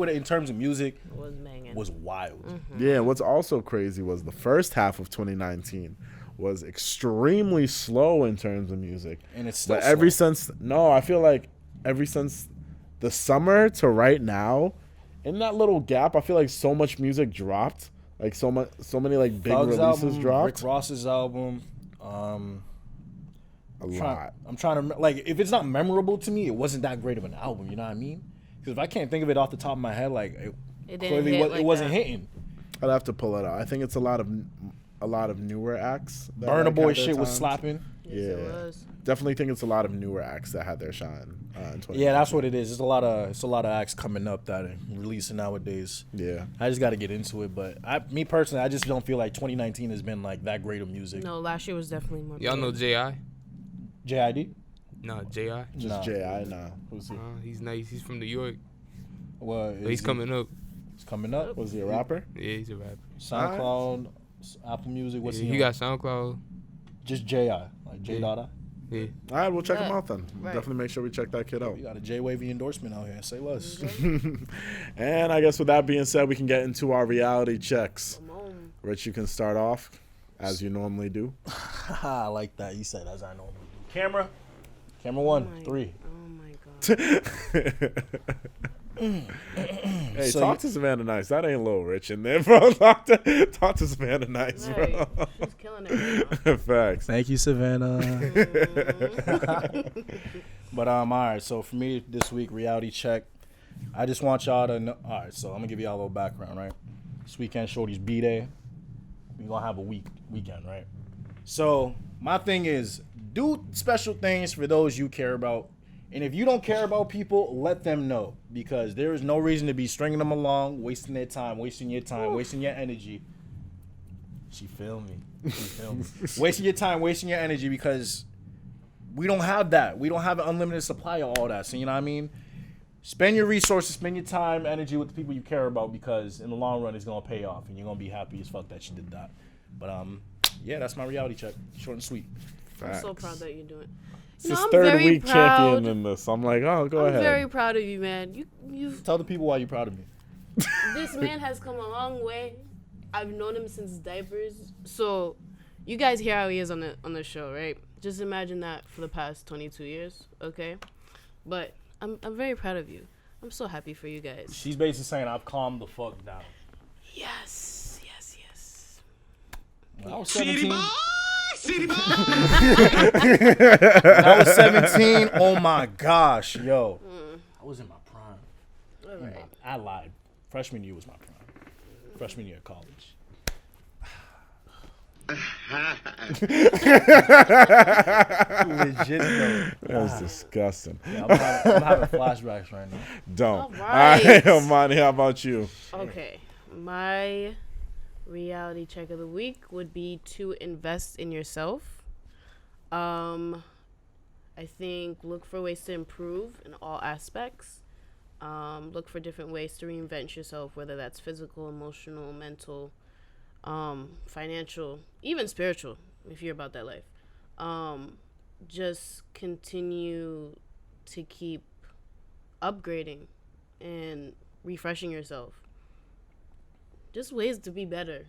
in terms of music, It was banging. was wild. Yeah, what's also crazy was the first half of 2019 was extremely slow in terms of music. And it's still But I feel like ever since the summer to right now, in that little gap, I feel like so much music dropped. Like so many like big Thug's releases album, dropped. Rick Ross's album. A lot. I'm trying to like if it's not memorable to me, it wasn't that great of an album. You know what I mean? Because if I can't think of it off the top of my head, like It didn't clearly hit like it wasn't that. hitting. I'd have to pull it out. I think it's a lot of newer acts. that, Burna like, Boy had their shit was times. slapping. Yes, it Yeah. was. Definitely think it's a lot of newer acts that had their shine. In 2019. Yeah, that's what it is. It's a lot of acts coming up that are releasing nowadays. Yeah. I just got to get into it, but me personally, I just don't feel like 2019 has been like that great of music. No, last year was definitely more. y'all know J.I.? JID? No, J.I. Just Nah. J.I. now. Who's he? He's nice. He's from New York. Well, But he's coming up. He's coming up. Was he a rapper? Yeah, he's a rapper. SoundCloud, Apple Music. What's Yeah, he he on? got SoundCloud. Just J.I. Like J. Yeah. Dada. Yeah. All right, we'll check him Yeah. out then. Right. Definitely make sure we check that kid out. We got a J Wavy endorsement out here. Say less. And I guess with that being said, we can get into our reality checks. Come on. Rich, you can start off as you normally do. I like that. You said as I normally do. Camera 1, 3. Oh my god. Hey, So talk to Savannah Nice. That ain't Lil Rich in there, bro. Talk to Savannah Nice, Right. bro. She's killing it right Facts. Thank you, Savannah. now. But all right. So for me this week, reality check. I just want y'all to know. All right. So I'm gonna give y'all a little background, right? This weekend, Shorty's B-Day. We gonna have a weekend, right? So my thing is, do special things for those you care about. And if you don't care about people, let them know. Because there is no reason to be stringing them along, wasting their time, wasting your time, wasting your energy. She feel me. Wasting your time, wasting your energy because we don't have that. We don't have an unlimited supply of all that. So you know what I mean? Spend your resources, spend your time, energy with the people you care about because in the long run it's gonna pay off and you're gonna be happy as fuck that you did that. But yeah, that's my reality check. Short and sweet. I'm so Facts. proud that you're doing it. It's You know, his I'm third very week proud. champion in this. I'm like, oh, go I'm ahead. very proud of you, man. You've Tell the people why you're proud of me. this man has come a long way. I've known him since diapers. So you guys hear how he is on the show, right? Just imagine that for the past 22 years, okay? But I'm very proud of you. I'm so happy for you guys. She's basically saying I've calmed the fuck down. Yes. When I was 17. City boy! When I was 17, oh my gosh, yo. I was in my prime. All right. I lied. Freshman year was my prime. Freshman year of college. Legit though. That was disgusting. Yeah, I'm having flashbacks right now. Don't. All right. All right, Imani, how about you? Okay. My reality check of the week would be to invest in yourself. I think look for ways to improve in all aspects. Look for different ways to reinvent yourself, whether that's physical, emotional, mental, financial, even spiritual, if you're about that life. Just continue to keep upgrading and refreshing yourself. Just ways to be better.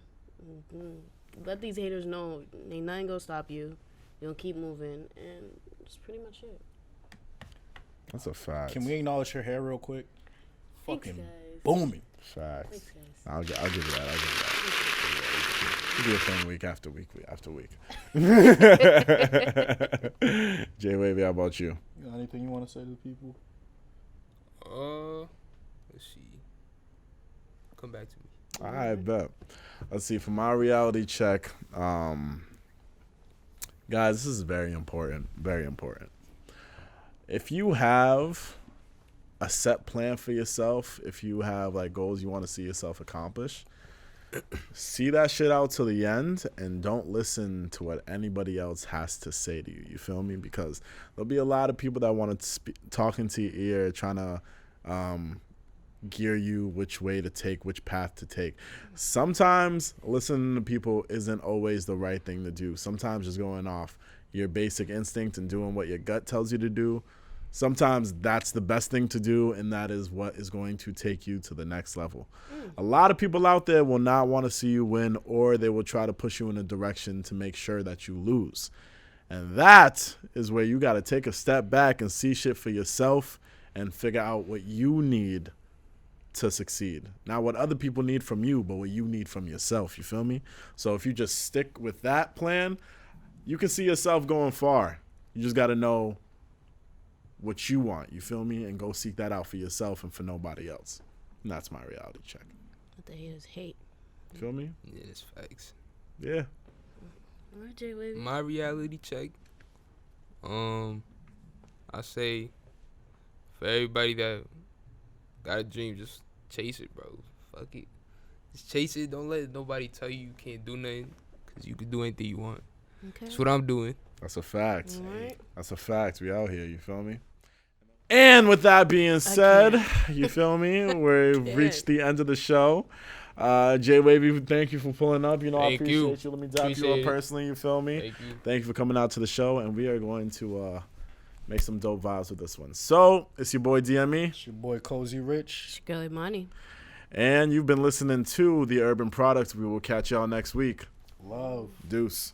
Let these haters know ain't nothing gonna stop you. You'll keep moving, and that's pretty much it. That's a fact. Can we acknowledge her hair real quick? Thanks, Fucking guys. booming. Facts. Thanks, guys. I'll give you that. It'll be a fun week after week after week. J Wavy, how about you? You got anything you want to say to the people? Let's see. Come back to me. I bet. Let's see. For my reality check, Guys, this is very important. Very important. If you have a set plan for yourself, if you have like goals you want to see yourself accomplish, see that shit out to the end and don't listen to what anybody else has to say to you. You feel me? Because there'll be a lot of people that want to talk into your ear, trying to gear you which way to take, which path to take. Sometimes listening to people isn't always the right thing to do. Sometimes just going off your basic instinct and doing what your gut tells you to do, sometimes that's the best thing to do, and that is what is going to take you to the next level. A lot of people out there will not want to see you win, or they will try to push you in a direction to make sure that you lose. And that is where you got to take a step back and see shit for yourself and figure out what you need to succeed. Not what other people need from you, but what you need from yourself. You feel me? So if you just stick with that plan, you can see yourself going far. You just got to know what you want. You feel me? And go seek that out for yourself and for nobody else. And that's my reality check. What the haters hate. Feel me? Yeah, it's facts. Yeah. All right, Jay Wavy. My reality check. I say for everybody that got a dream, just chase it, bro. Fuck it. Just chase it. Don't let nobody tell you you can't do nothing, because you can do anything you want. Okay. That's what I'm doing. That's a fact. All right. That's a fact. We out here. You feel me? And with that being said, you feel me? We've reached the end of the show. Jay Wavy, thank you for pulling up. You know, I appreciate you. Let me dap you up personally. You feel me? Thank you for coming out to the show. And we are going to make some dope vibes with this one. So, it's your boy DME. It's your boy Cozy Rich. It's your girl Imani. And you've been listening to The Urban Products. We will catch y'all next week. Love. Deuce.